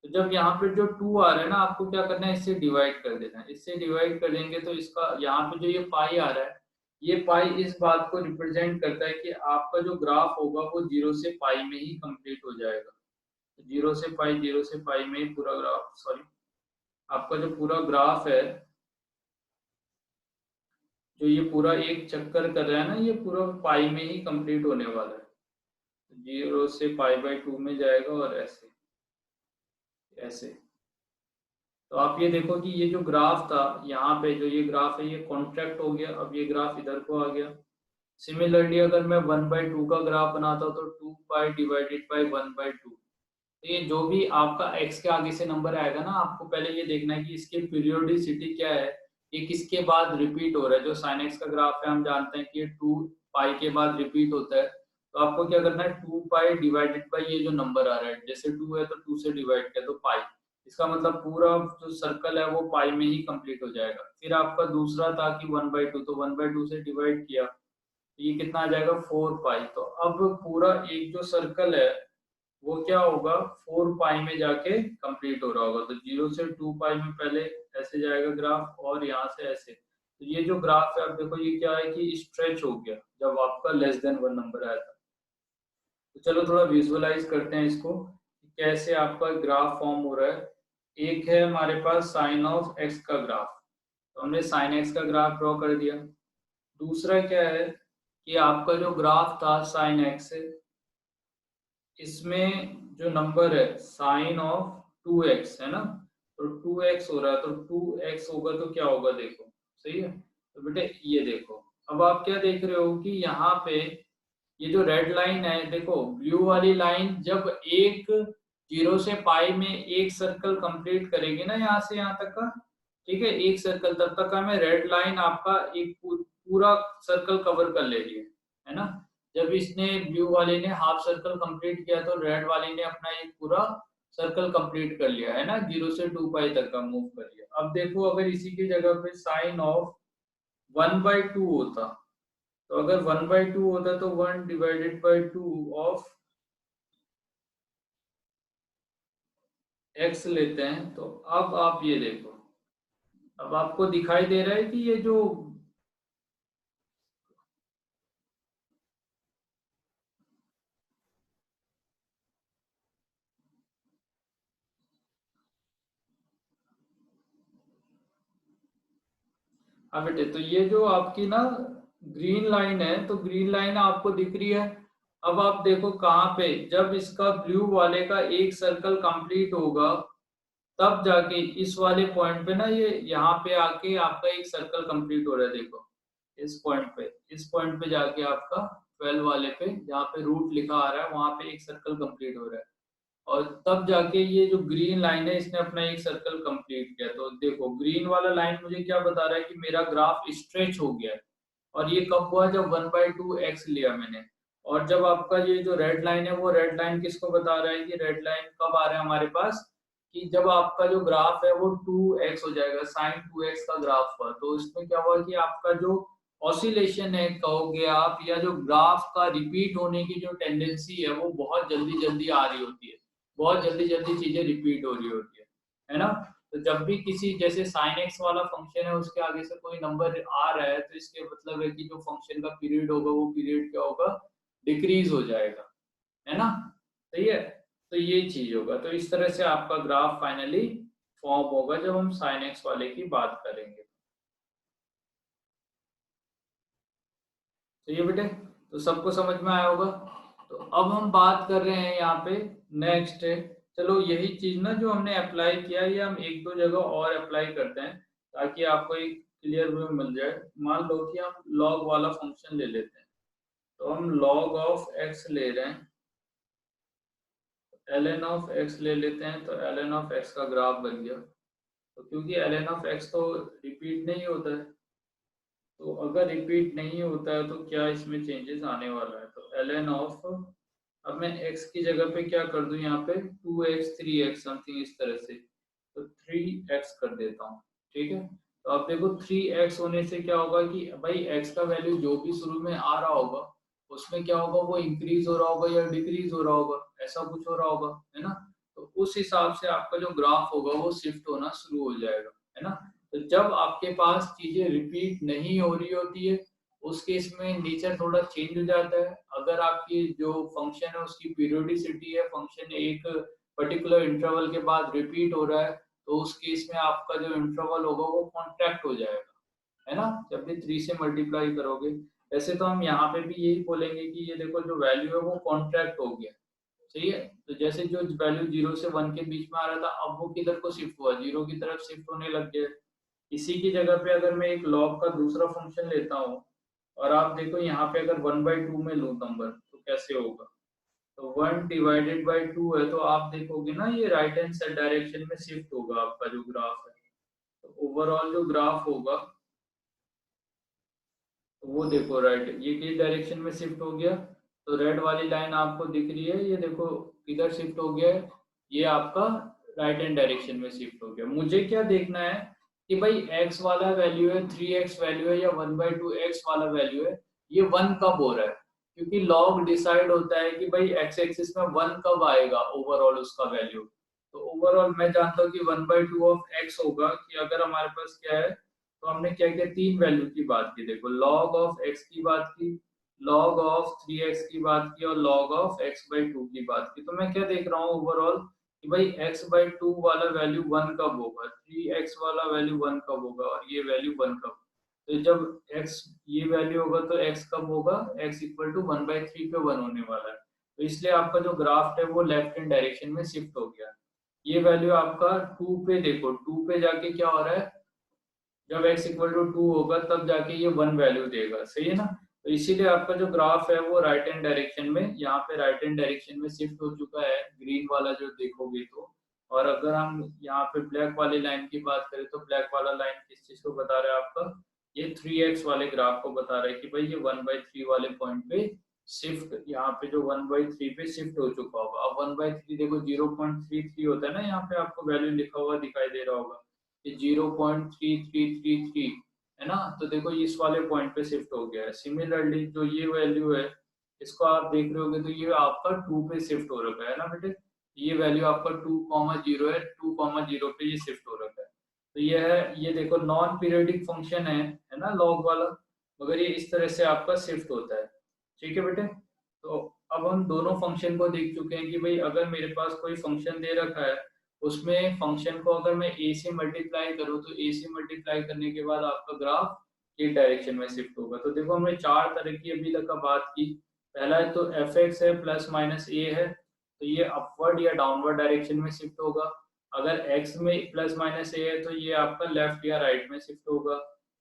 तो जब यहाँ पे जो 2 आ रहा है ना, आपको क्या करना है, इससे डिवाइड कर देना है। इससे डिवाइड कर देंगे तो इसका यहाँ पे जो ये पाई आ रहा है, ये पाई इस बात को रिप्रेजेंट करता है कि आपका जो ग्राफ होगा वो 0 से पाई में ही कंप्लीट हो जाएगा। तो 0 से पाई, 0 से पाई में ही पूरा ग्राफ, सॉरी, आपका जो पूरा ग्राफ है, जो ये पूरा एक चक्कर कर रहा है ना, ये पूरा पाई में ही कंप्लीट होने वाला है। 0 से पाई/2 में जाएगा और ऐसे ऐसे। तो आप ये देखो कि ये जो ग्राफ था, यहाँ पे जो ये ग्राफ है ये कॉन्ट्रैक्ट हो गया, अब ये ग्राफ इधर को आ गया। सिमिलरली अगर मैं 1/2 का ग्राफ बनाता हूँ तो 2 पाई डिवाइडेड बाई 1/2। तो ये जो भी आपका x के आगे से नंबर आएगा ना, आपको पहले ये देखना है कि इसकी पीरियोडिसिटी क्या है, ये किसके बाद रिपीट हो रहा है। जो साइन एक्स का ग्राफ है हम जानते हैं कि ये 2 पाई के बाद रिपीट होता है। तो आपको क्या करना है, 2 पाई डिवाइडेड बाई ये जो नंबर आ रहा है, जैसे 2 है तो 2 से डिवाइड किया तो पाई, इसका मतलब पूरा जो सर्कल है वो पाई में ही कंप्लीट हो जाएगा। फिर आपका दूसरा था कि 1/2, तो 1/2 से डिवाइड किया तो ये कितना आ जाएगा, 4 पाई। तो अब पूरा एक जो सर्कल है वो क्या होगा, 4 पाई में जाके कंप्लीट हो रहा होगा। तो 0 से 2 पाई में पहले ऐसे जाएगा ग्राफ और यहाँ से ऐसे। तो ये जो ग्राफ है, आप देखो ये क्या है कि स्ट्रेच हो गया जब आपका लेस देन 1 नंबर आया था। तो चलो थोड़ा विजुअलाइज करते हैं इसको कि कैसे आपका ग्राफ फॉर्म हो रहा है। एक है हमारे पास साइन ऑफ एक्स का ग्राफ, तो हमने साइन एक्स का ग्राफ ड्रॉ कर दिया। दूसरा क्या है कि आपका जो ग्राफ था साइन एक्स, इसमें जो नंबर है साइन ऑफ 2x है ना, तो 2x हो रहा है, तो 2x होगा तो क्या होगा देखो, सही है। तो बेटे ये देखो, अब आप क्या देख रहे हो कि यहाँ पे ये जो रेड लाइन है, देखो ब्लू वाली लाइन जब एक जीरो से पाई में एक सर्कल कंप्लीट करेगी ना यहाँ से यहाँ तक का, ठीक है, एक सर्कल, तब तक हमें रेड लाइन आपका एक पूरा सर्कल कवर कर ले रही है ना। जब इसने ब्लू वाले ने हाफ सर्कल कंप्लीट किया तो रेड वाले ने अपना एक पूरा सर्कल कंप्लीट कर लिया है ना, 0 से 2 पाई तक का मूव कर लिया। अब देखो अगर इसी की जगह पे साइन ऑफ 1/2 होता, तो अगर 1/2 होता तो 1/2 ऑफ x लेते हैं, तो अब आप ये देखो, अब आपको दिखाई दे रहा है कि ये जो, हाँ बेटे, तो ये जो आपकी ना ग्रीन लाइन है, तो ग्रीन लाइन आपको दिख रही है। अब आप देखो कहाँ पे, जब इसका ब्लू वाले का एक सर्कल कंप्लीट होगा तब जाके इस वाले पॉइंट पे ना, ये यहाँ पे आके आपका एक सर्कल कंप्लीट हो रहा है, देखो इस पॉइंट पे जाके आपका 12 वाले पे जहाँ पे रूट लिखा आ रहा है वहां पे एक सर्कल कंप्लीट हो रहा है। और तब जाके ये जो ग्रीन लाइन है इसने अपना एक सर्कल कंप्लीट किया। तो देखो ग्रीन वाला लाइन मुझे क्या बता रहा है कि मेरा ग्राफ स्ट्रेच हो गया है। और ये कब हुआ, जब 1/2 x लिया मैंने। और जब आपका ये जो रेड लाइन है, वो रेड लाइन किसको बता रहा है कि रेड लाइन कब आ रहा है हमारे पास, कि जब आपका जो ग्राफ है वो 2x हो जाएगा, साइन 2x का ग्राफ हुआ। तो इसमें क्या हुआ कि आपका जो ऑसिलेशन है कहोगे आप, या जो ग्राफ का रिपीट होने की जो टेंडेंसी है वो बहुत जल्दी जल्दी आ रही होती है, बहुत जल्दी जल्दी चीजें रिपीट हो रही होती है ना। तो जब भी किसी जैसे साइन एक्स वाला फंक्शन है उसके आगे से कोई नंबर आ रहा है, तो इसके मतलब है कि जो फंक्शन का पीरियड होगा वो पीरियड क्या होगा, डिक्रीज हो जाएगा, है ना। सही है, तो ये चीज होगा। तो इस तरह से आपका ग्राफ फाइनली फॉर्म होगा जब हम साइन एक्स वाले की बात करेंगे। तो ये बेटे, तो सबको समझ में आया होगा। तो अब हम बात कर रहे हैं यहाँ पे नेक्स्ट है, चलो यही चीज ना जो हमने अप्लाई किया ये हम एक दो जगह और अप्लाई करते हैं ताकि आपको एक क्लियर व्यू मिल जाए। मान लो कि हम लॉग वाला फंक्शन ले लेते हैं, तो हम लॉग ऑफ एक्स ले रहे हैं, ln ऑफ एक्स ले लेते हैं, तो ln ऑफ एक्स का ग्राफ बन गया। तो क्योंकि ln ऑफ एक्स तो रिपीट नहीं होता है, तो अगर रिपीट नहीं होता है तो क्या इसमें चेंजेस आने वाला है, तो ln ऑफ, अब मैं x की जगह पे क्या कर दूं यहाँ पे 2x 3x समथिंग इस तरह से, तो 3x कर देता हूँ, ठीक है। तो अब देखो 3x होने से क्या होगा कि भाई x का वैल्यू जो भी शुरू में आ रहा होगा उसमें क्या होगा, वो इंक्रीज हो रहा होगा या डिक्रीज हो रहा होगा, ऐसा कुछ हो रहा होगा, है ना। तो उस हिसाब से आपका जो ग्राफ होगा वो शिफ्ट होना शुरू हो जाएगा, है ना। तो जब आपके पास चीजें रिपीट नहीं हो रही होती है उस केस में नेचर थोड़ा चेंज हो जाता है। अगर आपकी जो फंक्शन है उसकी पीरियोडिसिटी है, फंक्शन एक पर्टिकुलर इंटरवल के बाद रिपीट हो रहा है, तो उस केस में आपका जो इंटरवल होगा वो कॉन्ट्रैक्ट हो जाएगा, है ना, जब भी 3 से मल्टीप्लाई करोगे। वैसे तो हम यहाँ पे भी यही बोलेंगे कि ये देखो जो वैल्यू है वो कॉन्ट्रैक्ट हो गया, सही है। तो जैसे जो वैल्यू 0 से 1 के बीच में आ रहा था अब वो किधर को शिफ्ट हुआ, 0 की तरफ शिफ्ट होने लग गया। इसी की जगह पे अगर मैं एक लॉग का दूसरा फंक्शन लेता हूँ और आप देखो यहाँ पे अगर 1/2 में लूँ नंबर तो कैसे होगा, तो 1/2 है, तो आप देखोगे ना ये राइट हैंड साइड डायरेक्शन में शिफ्ट होगा आपका जो ग्राफ है। तो ओवरऑल जो ग्राफ होगा, तो वो देखो राइट, ये किस डायरेक्शन में शिफ्ट हो गया, तो रेड वाली लाइन आपको दिख रही है, ये देखो किधर शिफ्ट हो गया है, ये आपका राइट हैंड डायरेक्शन में शिफ्ट हो गया। मुझे क्या देखना है कि भाई x वाला वैल्यू है, 3x वैल्यू है या 1/2 x वाला वैल्यू है, ये 1 कब हो रहा है, क्योंकि लॉग डिसाइड होता है कि भाई x एक्सिस में 1 कब आएगा ओवरऑल उसका वैल्यू। तो ओवरऑल मैं जानता हूँ कि 1/2 ऑफ x होगा कि अगर हमारे पास क्या है, तो हमने क्या किया, तीन वैल्यू की बात की, देखो लॉग ऑफ x की बात की, log ऑफ 3x की बात की और log ऑफ x/2 की बात की, तो मैं क्या देख रहा हूँ ओवरऑल कि भाई x/2 वाला वैल्यू 1 कब होगा, 3x वाला वैल्यू 1 कब होगा और ये वैल्यू 1 कब। तो जब x ये वैल्यू होगा तो x कब होगा, x इक्वल टू 1/3 पे 1 होने वाला है। तो इसलिए आपका जो ग्राफ है वो लेफ्ट हैंड डायरेक्शन में शिफ्ट हो गया। ये वैल्यू आपका 2 पे देखो, 2 पे जाके क्या हो रहा है, जब x इक्वल टू 2 होगा तब जाके ये 1 वैल्यू देगा, सही है ना। तो इसीलिए आपका जो ग्राफ है वो राइट हैंड डायरेक्शन में, यहाँ पे राइट हैंड डायरेक्शन में शिफ्ट हो चुका है, ग्रीन वाला जो देखोगे तो। और अगर हम यहाँ पे ब्लैक वाली लाइन की बात करें तो ब्लैक वाला लाइन किस चीज को बता रहा है आपका, ये 3x वाले ग्राफ को बता रहा है कि भाई ये 1/3 वाले पॉइंट पे शिफ्ट, यहाँ पे जो 1/3 पे शिफ्ट हो चुका होगा। अब 1/3 देखो 0.33 होता है ना, यहाँ पे आपको वैल्यू लिखा हुआ दिखाई दे रहा होगा, ये 0.3333 है ना। तो देखो इस वाले पॉइंट पे शिफ्ट हो गया है। सिमिलरली जो ये वैल्यू है, इसको आप देख रहे होगे तो ये आपका 2 पे शिफ्ट हो रखा है ना बेटे, ये वैल्यू आपका 2,0 है, 2,0 पे ये शिफ्ट हो रखा है। तो ये है, ये देखो नॉन पीरियोडिक फंक्शन है ना लॉग वाला, मगर ये इस तरह से आपका शिफ्ट होता है। ठीक है बेटे। तो अब हम दोनों फंक्शन को देख चुके हैं कि भाई अगर मेरे पास कोई फंक्शन दे रखा है, उसमें फंक्शन को अगर मैं a से मल्टीप्लाई करूँ तो a से मल्टीप्लाई करने के बाद आपका ग्राफ एक डायरेक्शन में शिफ्ट होगा। तो देखो हमने चार तरह की अभी तक का बात की। पहला है तो fx है प्लस माइनस a है, तो ये अपवर्ड या डाउनवर्ड डायरेक्शन में शिफ्ट होगा। अगर x में प्लस माइनस a है तो ये आपका लेफ्ट या राइट में शिफ्ट होगा।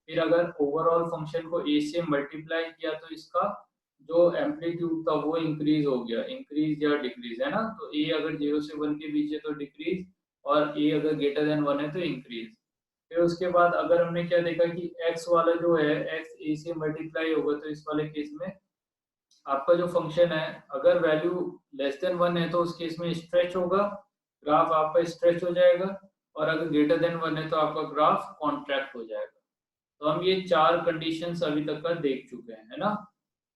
फिर अगर ओवरऑल फंक्शन को a से मल्टीप्लाई किया तो इसका जो एम्पलीट्यूड था वो इंक्रीज हो गया, इंक्रीज या डिक्रीज है ना। तो a अगर 0 से 1 के बीच है तो डिक्रीज, और a अगर ग्रेटर देन 1 है तो इंक्रीज। फिर उसके बाद अगर हमने क्या देखा कि x वाला जो है x a से मल्टीप्लाई होगा, तो इस वाले केस में आपका जो फंक्शन है अगर वैल्यू लेस देन 1 है तो उस केस में स्ट्रेच होगा, ग्राफ आपका स्ट्रेच हो जाएगा। और अगर ग्रेटर देन 1 है तो आपका ग्राफ कॉन्ट्रैक्ट हो जाएगा। तो हम ये चार कंडीशंस अभी तक का देख चुके हैं, है ना।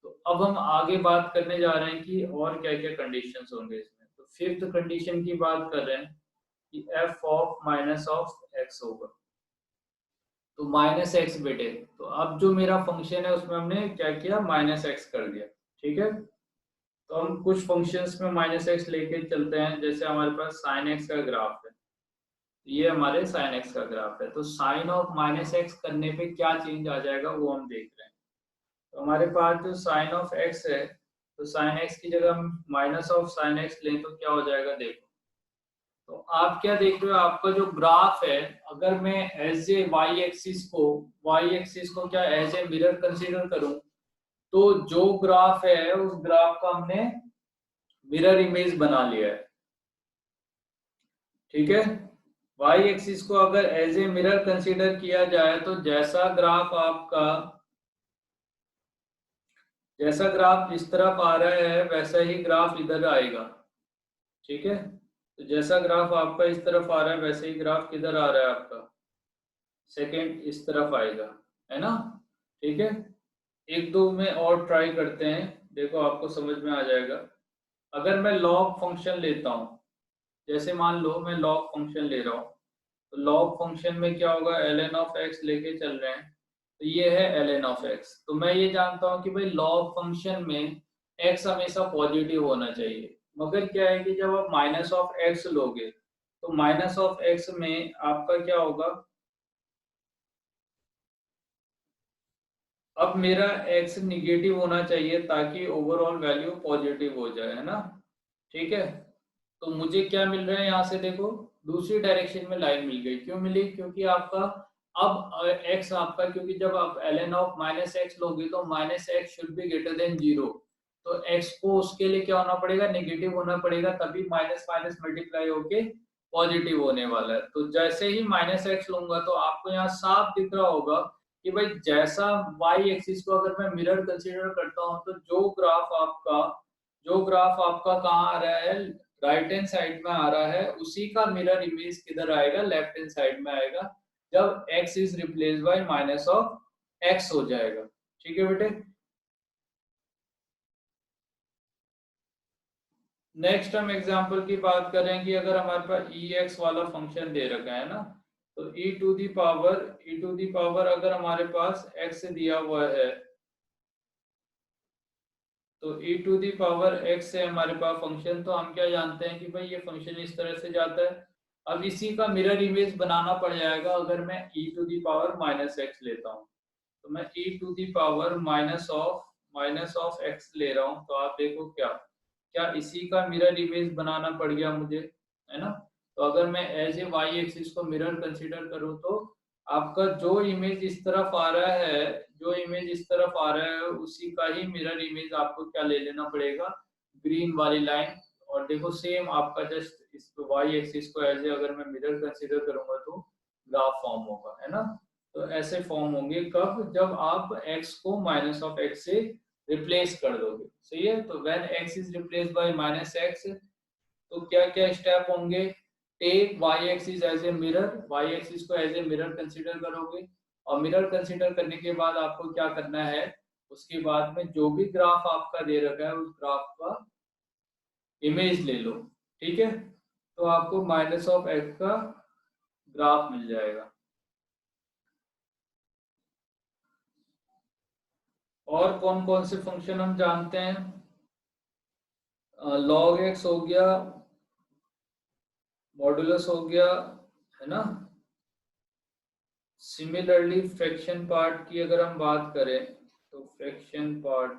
तो अब हम आगे बात करने जा रहे हैं कि और क्या क्या कंडीशंस होंगे इसमें। तो फिफ्थ कंडीशन की बात कर रहे हैं कि f of minus of x होगा। तो माइनस एक्स बेटे, तो अब जो मेरा फंक्शन है उसमें हमने क्या किया, माइनस एक्स कर दिया। ठीक है। तो हम कुछ फंक्शंस में माइनस एक्स लेके चलते हैं, जैसे हमारे पास साइन एक्स का ग्राफ है, ये हमारे साइन एक्स का ग्राफ है। तो साइन ऑफ माइनस एक्स करने पे क्या चेंज आ जाएगा वो हम देख रहे हैं। तो हमारे पास जो साइन ऑफ एक्स है, तो साइन एक्स की जगह हम माइनस ऑफ साइन एक्स लें तो क्या हो जाएगा देखो। तो आप क्या देख रहे हो, आपका जो ग्राफ है, अगर मैं एज ए वाई एक्सिस को क्या एज ए मिरर कंसीडर करूं, तो जो ग्राफ है उस ग्राफ का हमने मिरर इमेज बना लिया है। ठीक है। वाई एक्सिस को अगर एज ए मिरर कंसीडर किया जाए तो जैसा ग्राफ इस तरफ आ रहा है वैसा ही ग्राफ इधर आएगा। ठीक है। तो जैसा ग्राफ आपका इस तरफ आ रहा है वैसे ही ग्राफ किधर आ रहा है आपका, सेकंड इस तरफ आएगा, है ना। ठीक है। एक दो में और ट्राई करते हैं, देखो आपको समझ में आ जाएगा। अगर मैं लॉग फंक्शन लेता हूँ, जैसे मान लो मैं लॉग फंक्शन ले रहा हूँ, तो लॉग फंक्शन में क्या होगा, ln ऑफ x लेके चल रहे हैं, तो ये है ln ऑफ x। तो मैं ये जानता हूँ कि भाई लॉग फंक्शन में x हमेशा पॉजिटिव होना चाहिए। मगर क्या है कि जब आप माइनस ऑफ x लोगे तो माइनस ऑफ x में आपका क्या होगा, अब मेरा x निगेटिव होना चाहिए ताकि ओवरऑल वैल्यू पॉजिटिव हो जाए, है ना। ठीक है। तो मुझे क्या मिल रहा है यहाँ से देखो, दूसरी डायरेक्शन में लाइन मिल गई। क्यों मिली, क्योंकि आपका अब x आपका, क्योंकि जब आप ln ऑफ माइनस एक्स लोगे तो minus x should be greater than 0। तो x को उसके लिए क्या होना पड़ेगा, नेगेटिव होना पड़ेगा, तभी माइनस माइनस मल्टीप्लाई होके पॉजिटिव होने वाला है। तो जैसे ही माइनस एक्स लूंगा तो आपको यहाँ साफ दिख रहा होगा कि भाई जैसा y एक्सिस को अगर मैं मिरर कंसीडर करता हूँ तो जो ग्राफ आपका कहाँ आ रहा है, राइट हैंड साइड में आ रहा है, उसी का मिरर इमेज किधर आएगा, लेफ्ट हैंड साइड में आएगा, जब x is replace by minus of x हो जाएगा। ठीक है बेटे। नेक्स्ट हम एग्जांपल की बात करें कि अगर हमारे पास ex वाला फंक्शन दे रखा है ना, तो e टू दी पावर अगर हमारे पास x दिया हुआ है, तो e to the power x है हमारे पास फंक्शन, तो हम क्या जानते हैं कि भाई ये फंक्शन इस तरह से जाता है। अब इसी का मिरर इमेज बनाना पड़ जाएगा अगर मैं e to the power minus X लेता हूँ। तो मैं e to the power minus of x ले रहा हूँ, तो आप देखो क्या क्या इसी का मिरर इमेज बनाना पड़ गया मुझे, है ना। तो अगर मैं एज ए वाई एक्सिस को मिरर कंसीडर करूँ तो आपका जो इमेज इस तरफ आ रहा है, जो इमेज इस तरफ आ रहा है उसी का ही मिरर इमेज आपको क्या ले लेना पड़ेगा, ग्रीन वाली लाइन। और देखो सेम आपका जस्ट इस वाई एक्सिस को एज ए अगर मैं मिरर कंसीडर करूंगा तो ग्राफ फॉर्म होगा, है ना। तो ऐसे फॉर्म होंगे कब, जब आप x को माइनस ऑफ x से रिप्लेस कर दोगे, सही है। तो when x is replace by minus X, तो क्या क्या स्टेप होंगे, take Y axis as a mirror, Y axis को एज ए मिरर कंसीडर करोगे, और मिरर कंसीडर करने के बाद आपको क्या करना है, उसके बाद में जो भी ग्राफ आपका दे रखा है उस ग्राफ का इमेज ले लो, ठीक है। तो आपको माइनस ऑफ एक्स का ग्राफ मिल जाएगा। और कौन कौन से फंक्शन हम जानते हैं, लॉग एक्स हो गया, मॉडुलस हो गया, है ना। सिमिलरली फ्रैक्शन पार्ट की अगर हम बात करें तो फ्रैक्शन पार्ट,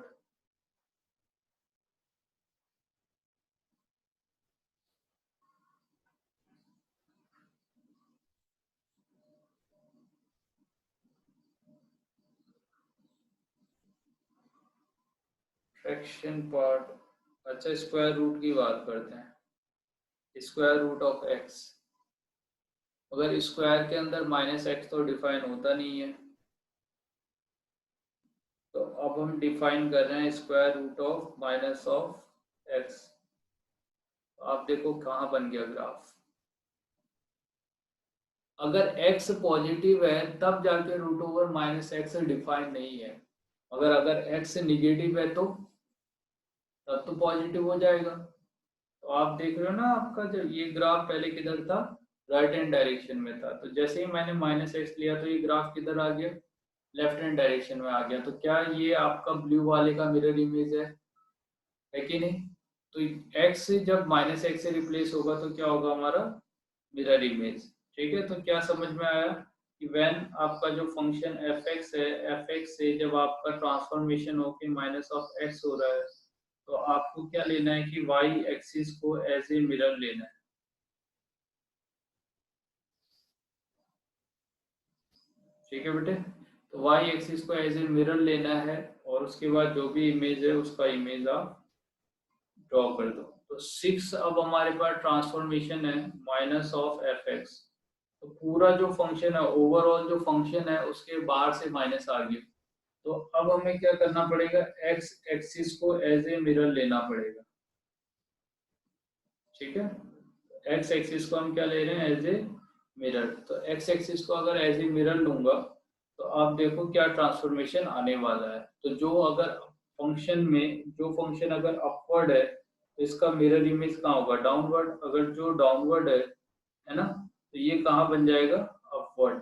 फ्रैक्शन पार्ट, अच्छा स्क्वायर रूट की बात करते हैं, स्क्वायर रूट ऑफ एक्स। अगर स्क्वायर के अंदर माइनस एक्स तो डिफाइन होता नहीं है, तो अब हम डिफाइन कर रहे हैं square root of minus of X. आप देखो कहाँ बन गया ग्राफ, अगर x पॉजिटिव है तब जाके root over minus X define नहीं है, अगर अगर x निगेटिव है तो तब तो पॉजिटिव हो जाएगा। तो आप देख रहे हो ना, आपका जो ये ग्राफ पहले किधर था, राइट हैंड डायरेक्शन में था, तो जैसे ही मैंने माइनस एक्स लिया तो ये ग्राफ किधर आ गया, लेफ्ट हैंड डायरेक्शन में आ गया। तो क्या ये आपका ब्लू वाले का मिरर इमेज है कि नहीं। तो x जब माइनस एक्स से रिप्लेस होगा तो क्या होगा हमारा मिरर इमेज, ठीक है। तो क्या समझ में आया कि व्हेन आपका जो फंक्शन एफ एक्स है, एफ एक्स से जब आपका ट्रांसफॉर्मेशन होके माइनस ऑफ एक्स हो रहा है, तो आपको क्या लेना है कि वाई एक्सिस को एज ए मिरर लेना है, ठीक है बेटे। तो वाई एक्सिस को एज ए मिरर लेना है, और उसके बाद जो भी इमेज है उसका इमेज आप ड्रॉ कर दो। तो 6 अब हमारे पास ट्रांसफॉर्मेशन है माइनस ऑफ एफ एक्स, तो पूरा जो फंक्शन है, ओवरऑल जो फंक्शन है उसके बाहर से माइनस आ गया। तो अब हमें क्या करना पड़ेगा, एक्स एक्सिस को एज ए मिरर लेना पड़ेगा, ठीक है। एक्स एक्सिस को हम क्या ले रहे हैं, एज ए मिरर। तो एक्स एक्सिस को अगर एज ए मिरर लूंगा तो आप देखो क्या ट्रांसफॉर्मेशन आने वाला है। तो जो अगर फंक्शन में जो फंक्शन अगर अपवर्ड है तो इसका मिरर इमेज कहाँ होगा, डाउनवर्ड। अगर जो डाउनवर्ड है ना, तो ये कहाँ बन जाएगा, अपवर्ड।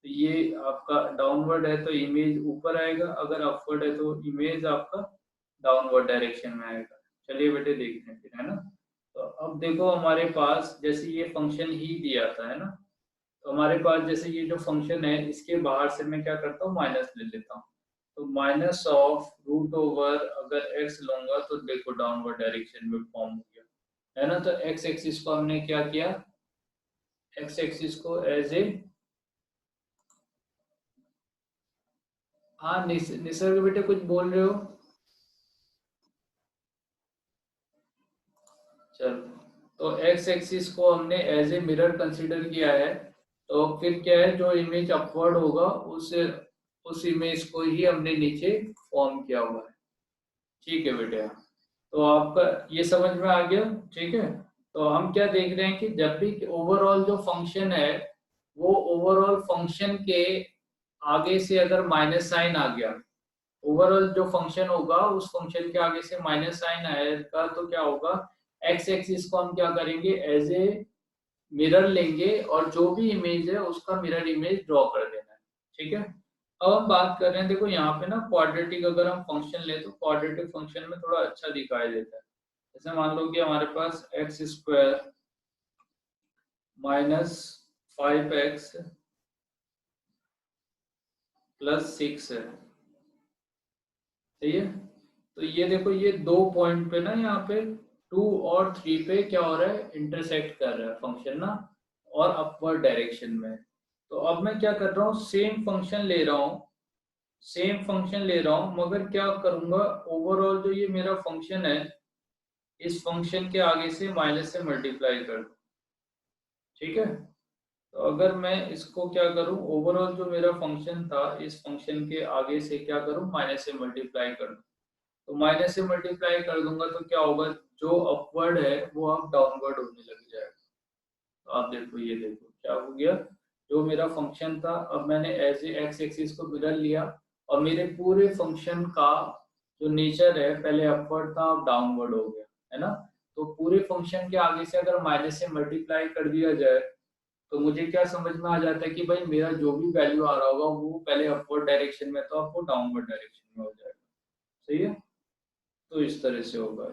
तो ये आपका डाउनवर्ड है तो इमेज ऊपर आएगा, अगर अपवर्ड है तो इमेज आपका डाउनवर्ड डायरेक्शन में आएगा। चलिए बेटे देखते हैं फिर, है ना। तो अब देखो हमारे पास जैसे ये फंक्शन ही दिया था, है ना। तो हमारे पास जैसे ये जो फंक्शन है इसके बाहर से मैं क्या करता हूँ, माइनस ले लेता हूँ। तो माइनस ऑफ रूट ओवर अगर एक्स लूंगा तो देखो डाउनवर्ड डायरेक्शन में फॉर्म हो गया, है ना। तो एक्स एक्सिस को हमने क्या किया, एक्स एक्सिस को एज ए, हाँ निसर्ग बेटे कुछ बोल रहे हो, चलो। तो एक्स एक्सिस को हमने एज ए मिरर कंसीडर किया है, तो फिर क्या है, जो इमेज अपवर्ड होगा उस इमेज को ही हमने नीचे फॉर्म किया हुआ है, ठीक है बेटे। तो आपका ये समझ में आ गया, ठीक है। तो हम क्या देख रहे हैं कि जब भी ओवरऑल जो फंक्शन है वो ओवरऑल फंक्शन के आगे से अगर माइनस साइन आ गया, ओवरऑल जो फंक्शन होगा उस फंक्शन के आगे से माइनस साइन आएगा, तो क्या होगा, एक्स एक्सिस को हम क्या करेंगे, एज ए मिरर लेंगे और जो भी इमेज है उसका मिरर इमेज ड्रॉ कर देना है, ठीक है। अब हम बात कर रहे हैं, देखो यहाँ पे ना क्वाड्रेटिक अगर हम फंक्शन ले तो क्वाड्रेटिक फंक्शन में थोड़ा अच्छा दिखाई देता है। जैसे मान लो कि हमारे पास x square minus 5x plus 6 है, सही है। तो ये देखो ये दो पॉइंट पे ना यहाँ पे 2 और 3 पे क्या हो रहा है, इंटरसेक्ट कर रहा है फंक्शन ना, और अपवर्ड डायरेक्शन में। तो अब मैं क्या कर रहा हूँ, सेम फंक्शन ले रहा हूँ, सेम फंक्शन ले रहा हूँ, मगर क्या करूंगा, ओवरऑल जो ये मेरा फंक्शन है इस फंक्शन के आगे से माइनस से मल्टीप्लाई कर दूं, ठीक है। तो अगर मैं इसको क्या करूं, ओवरऑल जो मेरा फंक्शन था इस फंक्शन के आगे से क्या करूं, माइनस से मल्टीप्लाई कर दूं। तो माइनस से मल्टीप्लाई कर दूंगा तो क्या होगा, जो अपवर्ड है वो अब डाउनवर्ड होने लग जाएगा। तो आप देखो, ये देखो क्या हो गया, जो मेरा फंक्शन था अब मैंने एज ए एक्स एक्सिस को बदल लिया, और मेरे पूरे फंक्शन का जो नेचर है पहले अपवर्ड था अब डाउनवर्ड हो गया, है ना। तो पूरे फंक्शन के आगे से अगर माइनस से मल्टीप्लाई कर दिया जाए तो मुझे क्या समझ में आ जाता है कि भाई मेरा जो भी वैल्यू आ रहा होगा वो पहले अपवर्ड डायरेक्शन में था, अब वो डाउनवर्ड डायरेक्शन में हो जाएगा, सही है। तो इस तरह से होगा।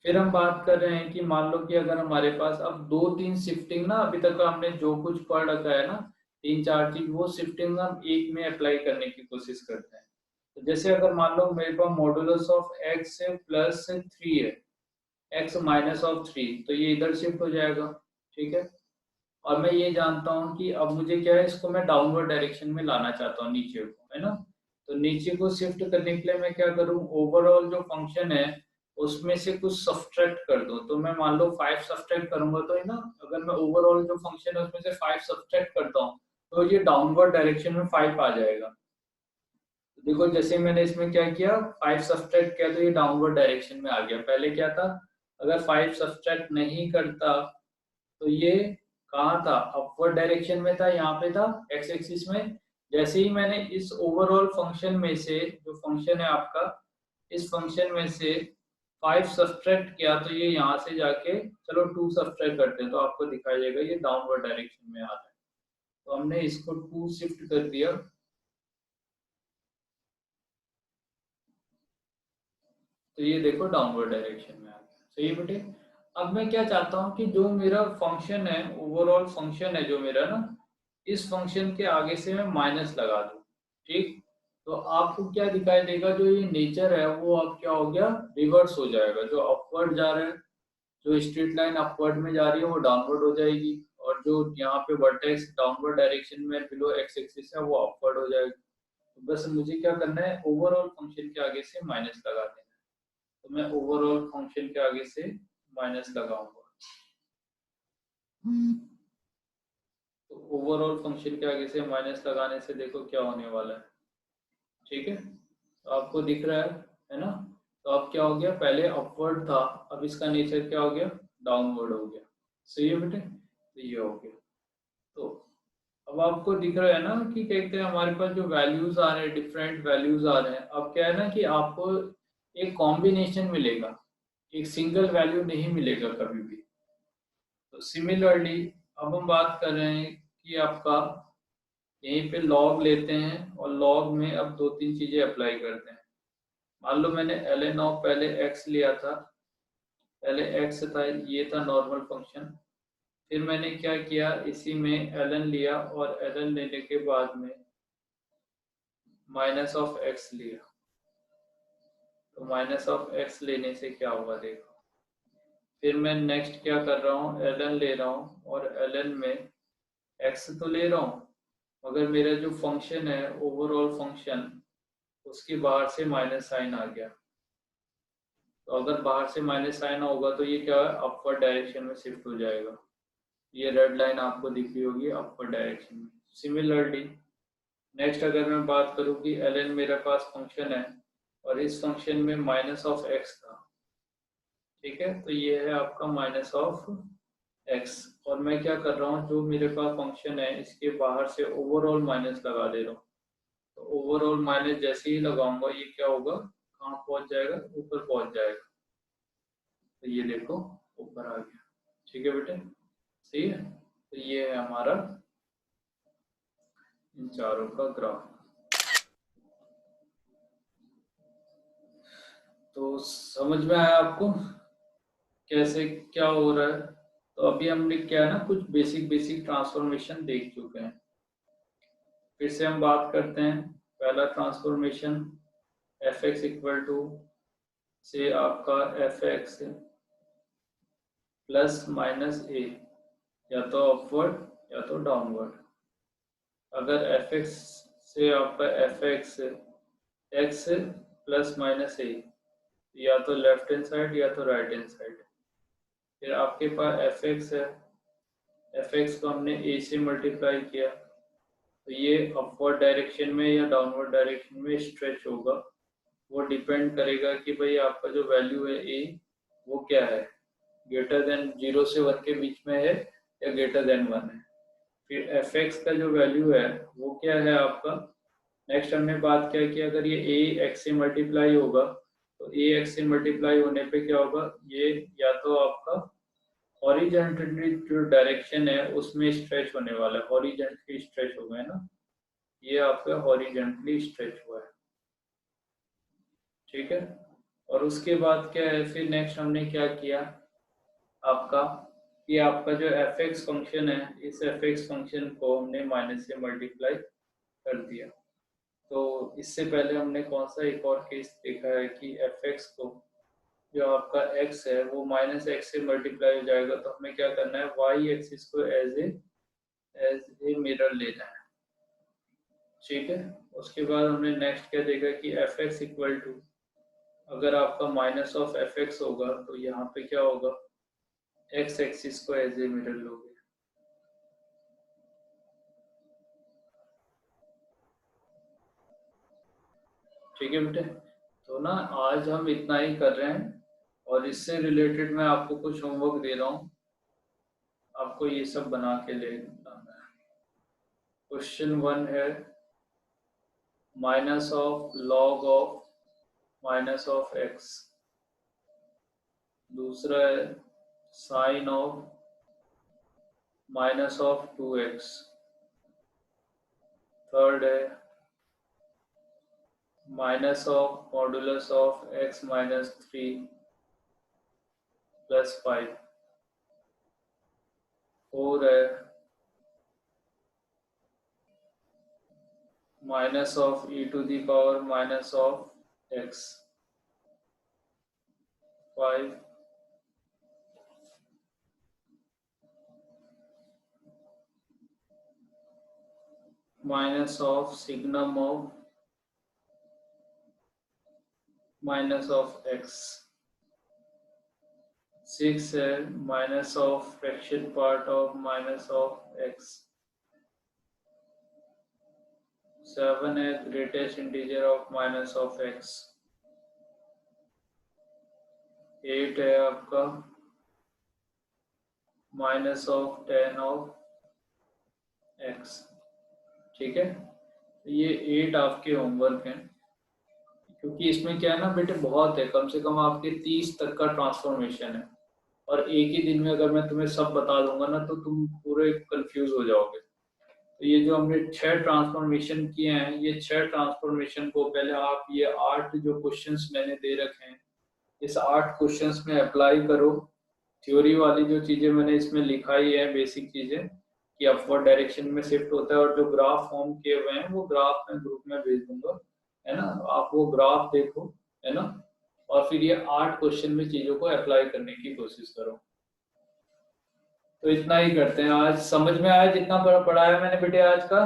फिर हम बात कर रहे हैं कि मान लो कि अगर हमारे पास अब दो तीन शिफ्टिंग ना, अभी तक हमने जो कुछ पढ़ रखा है ना, तीन चार चीज, वो शिफ्टिंग हम एक में अप्लाई करने की कोशिश करते हैं। तो जैसे अगर मान लो मेरे पास मॉडुलस ऑफ एक्स प्लस 3 है, एक्स माइनस ऑफ 3, तो ये इधर शिफ्ट हो जाएगा, ठीक है। और मैं ये जानता हूँ कि अब मुझे क्या है, इसको मैं डाउनवर्ड डायरेक्शन में लाना चाहता हूँ नीचे को, है ना। तो नीचे को शिफ्ट करने के लिए मैं क्या करूँ, ओवरऑल जो फंक्शन है उसमें से कुछ सब्सट्रैक्ट कर दूं। तो मैं मान लो 5 सब्सट्रैक्ट करूंगा तो है ना, अगर मैं ओवरऑल जो फंक्शन है उसमें से 5 सब्सट्रैक्ट करता हूँ तो ये डाउनवर्ड डायरेक्शन में 5 आ जाएगा। तो देखो जैसे मैंने इसमें क्या किया, 5 सब्सट्रैक्ट किया तो ये डाउनवर्ड डायरेक्शन में आ गया। पहले क्या था, अगर 5 सब्सट्रैक्ट नहीं करता तो ये कहाँ था, अपवर्ड डायरेक्शन में था, यहाँ पे था एक्स एक्सिस में। जैसे ही मैंने इस ओवरऑल फंक्शन में से, जो फंक्शन है आपका, इस फंक्शन में से 5 सब्सट्रैक्ट किया तो ये यहाँ से जाके, चलो 2 सब्सट्रैक्ट करते हैं तो आपको दिखाई देगा ये डाउनवर्ड डायरेक्शन में आ रहा है। तो हमने इसको 2 शिफ्ट कर दिया, तो ये देखो डाउनवर्ड डायरेक्शन में आ गया, सही है बेटे। अब मैं क्या चाहता हूँ कि जो मेरा फंक्शन है, ओवरऑल फंक्शन है जो मेरा ना, इस फंक्शन के आगे से मैं माइनस लगा दूं, ठीक। तो आपको क्या दिखाई देगा, जो ये नेचर है वो अब क्या हो गया, रिवर्स हो जाएगा। जो अपवर्ड जा रहा है, जो स्ट्रेट लाइन अपवर्ड में जा रही है वो डाउनवर्ड हो जाएगी, और जो यहाँ पे वर्टेक्स डाउनवर्ड डायरेक्शन में बिलो एक्स एक्सिस है वो अपवर्ड हो जाएगी। तो बस मुझे क्या करना है, ओवरऑल फंक्शन के आगे से माइनस लगा देना है। तो मैं ओवरऑल फंक्शन के आगे से माइनस लगाऊंगा। तो ओवरऑल फंक्शन के आगे से माइनस लगाने से देखो क्या होने वाला है, ठीक है। तो आपको दिख रहा है ना। तो अब क्या हो गया, पहले अपवर्ड था, अब इसका नेचर क्या हो गया, डाउनवर्ड हो गया, सही है बेटे। तो ये हो गया। तो अब आपको दिख रहा है ना कि कहते हैं हमारे पास जो वैल्यूज आ रहे हैं, डिफरेंट वैल्यूज आ रहे हैं। अब क्या है ना कि आपको एक कॉम्बिनेशन मिलेगा, एक सिंगल वैल्यू नहीं मिलेगा कभी भी। तो सिमिलरली अब हम बात कर रहे हैं कि आपका यहीं पे लॉग लेते हैं, और लॉग में अब दो तीन चीजें अप्लाई करते हैं। मान लो मैंने ln ऑफ पहले x लिया था, पहले x था, ये था नॉर्मल फंक्शन। फिर मैंने क्या किया, इसी में ln लिया, और ln लेने के बाद में माइनस ऑफ x लिया। तो माइनस ऑफ x लेने से क्या हुआ देखो। फिर मैं नेक्स्ट क्या कर रहा हूँ, ln ले रहा हूँ, और ln में x तो ले रहा हूँ, मगर मेरा जो फंक्शन है ओवरऑल फंक्शन, उसके बाहर से माइनस साइन आ गया। तो अगर बाहर से माइनस साइन होगा तो ये क्या है, अपवर्ड डायरेक्शन में शिफ्ट हो जाएगा। ये रेड लाइन आपको दिख रही होगी अपवर्ड डायरेक्शन में। सिमिलरली नेक्स्ट अगर मैं बात करूँ कि ln मेरे पास फंक्शन है, और इस फंक्शन में माइनस ऑफ एक्स था, ठीक है। तो ये है आपका माइनस ऑफ एक्स, और मैं क्या कर रहा हूँ, जो मेरे पास फंक्शन है इसके बाहर से ओवरऑल माइनस लगा दे रहा हूँ। तो ओवरऑल माइनस जैसे ही लगाऊंगा ये क्या होगा, कहाँ पहुंच जाएगा, ऊपर पहुंच जाएगा। तो ये देखो ऊपर आ गया, ठीक है बेटे, सही है। तो ये है हमारा, इन चारों का ग्राफ। तो समझ में आया आपको कैसे क्या हो रहा है? तो अभी हमने क्या है ना, कुछ बेसिक बेसिक ट्रांसफॉर्मेशन देख चुके हैं। फिर से हम बात करते हैं। पहला transformation F x equal to से आपका एफ एक्स प्लस माइनस ए, या तो अपवर्ड या तो डाउनवर्ड। अगर एफ एक्स से आपका F x x plus minus ए, या तो लेफ्ट हैंड साइड या तो राइट हैंड साइड। फिर आपके पास एफ एक्स है, एफ एक्स को हमने ए से मल्टीप्लाई किया, तो ये अपवर्ड डायरेक्शन में या डाउनवर्ड डायरेक्शन में स्ट्रेच होगा। वो डिपेंड करेगा कि भाई आपका जो वैल्यू है ए वो क्या है, ग्रेटर देन 0 से 1 के बीच में है या ग्रेटर देन 1 है। फिर एफ एक्स का जो वैल्यू है वो क्या है आपका। नेक्स्ट हमने बात क्या कि अगर ये ए एक्स से मल्टीप्लाई होगा, तो ए एक्स से मल्टीप्लाई होने पे क्या होगा, ये या तो आपका हॉरिजॉन्टली जो डायरेक्शन है उसमें स्ट्रेच होने वाला है, हॉरिजॉन्टली स्ट्रेच होगा, है ना, ये आपका हॉरिजॉन्टली स्ट्रेच हुआ है। ठीक है। और उसके बाद क्या है, फिर नेक्स्ट हमने क्या किया आपका, ये आपका जो एफ एक्स फंक्शन है, इस एफ एक्स फंक्शन को हमने माइनस से मल्टीप्लाई कर दिया। तो इससे पहले हमने कौन सा एक और केस देखा है कि एफ एक्स को जो आपका x है वो माइनस एक्स से मल्टीप्लाई हो जाएगा, तो हमें क्या करना है, y एक्सिस को एज ए मिरर लेना है। ठीक है। उसके बाद हमने नेक्स्ट क्या देखा कि एफ एक्स इक्वल टू, अगर आपका माइनस ऑफ एफ एक्स होगा तो यहाँ पे क्या होगा, x एक्सिस को एज ए मिरर लोगे। ठीक है बेटे। तो ना आज हम इतना ही कर रहे हैं, और इससे रिलेटेड मैं आपको कुछ होमवर्क दे रहा हूँ, आपको ये सब बना के ले लाना है। क्वेश्चन 1 है minus of log of minus of x. दूसरा है sine of minus of 2x। Third है minus of modulus of x minus 3 प्लस 5। फोर है minus of e to the power minus of x। 5 minus of signum of minus of x। 6 है minus of fraction part of minus of x। 7 है greatest integer of minus of x। 8 है आपका minus of 10 of x। ठीक है। तो ये 8 आपके homework हैं, क्योंकि इसमें क्या है ना बेटे, बहुत है, कम से कम आपके 30 तक का ट्रांसफॉर्मेशन है, और एक ही दिन में अगर मैं तुम्हें सब बता दूंगा ना तो तुम पूरे कंफ्यूज हो जाओगे। तो ये जो हमने 6 ट्रांसफॉर्मेशन किए हैं, ये 6 ट्रांसफॉर्मेशन को पहले आप ये 8 जो क्वेश्चंस मैंने दे रखे हैं, इस 8 क्वेश्चंस में अप्लाई करो। थ्योरी वाली जो चीजें मैंने इसमें लिखाई है, बेसिक चीजें कि अपवर्ड डायरेक्शन में शिफ्ट होता है, और जो ग्राफ फॉर्म किए हुए हैं वो ग्राफ मैं ग्रुप में भेज दूंगा, है ना, आप वो ग्राफ देखो, है ना, और फिर ये 8 क्वेश्चन में चीजों को अप्लाई करने की कोशिश करो। तो इतना ही करते हैं आज। समझ में आया जितना पढ़ाया मैंने बेटे आज का?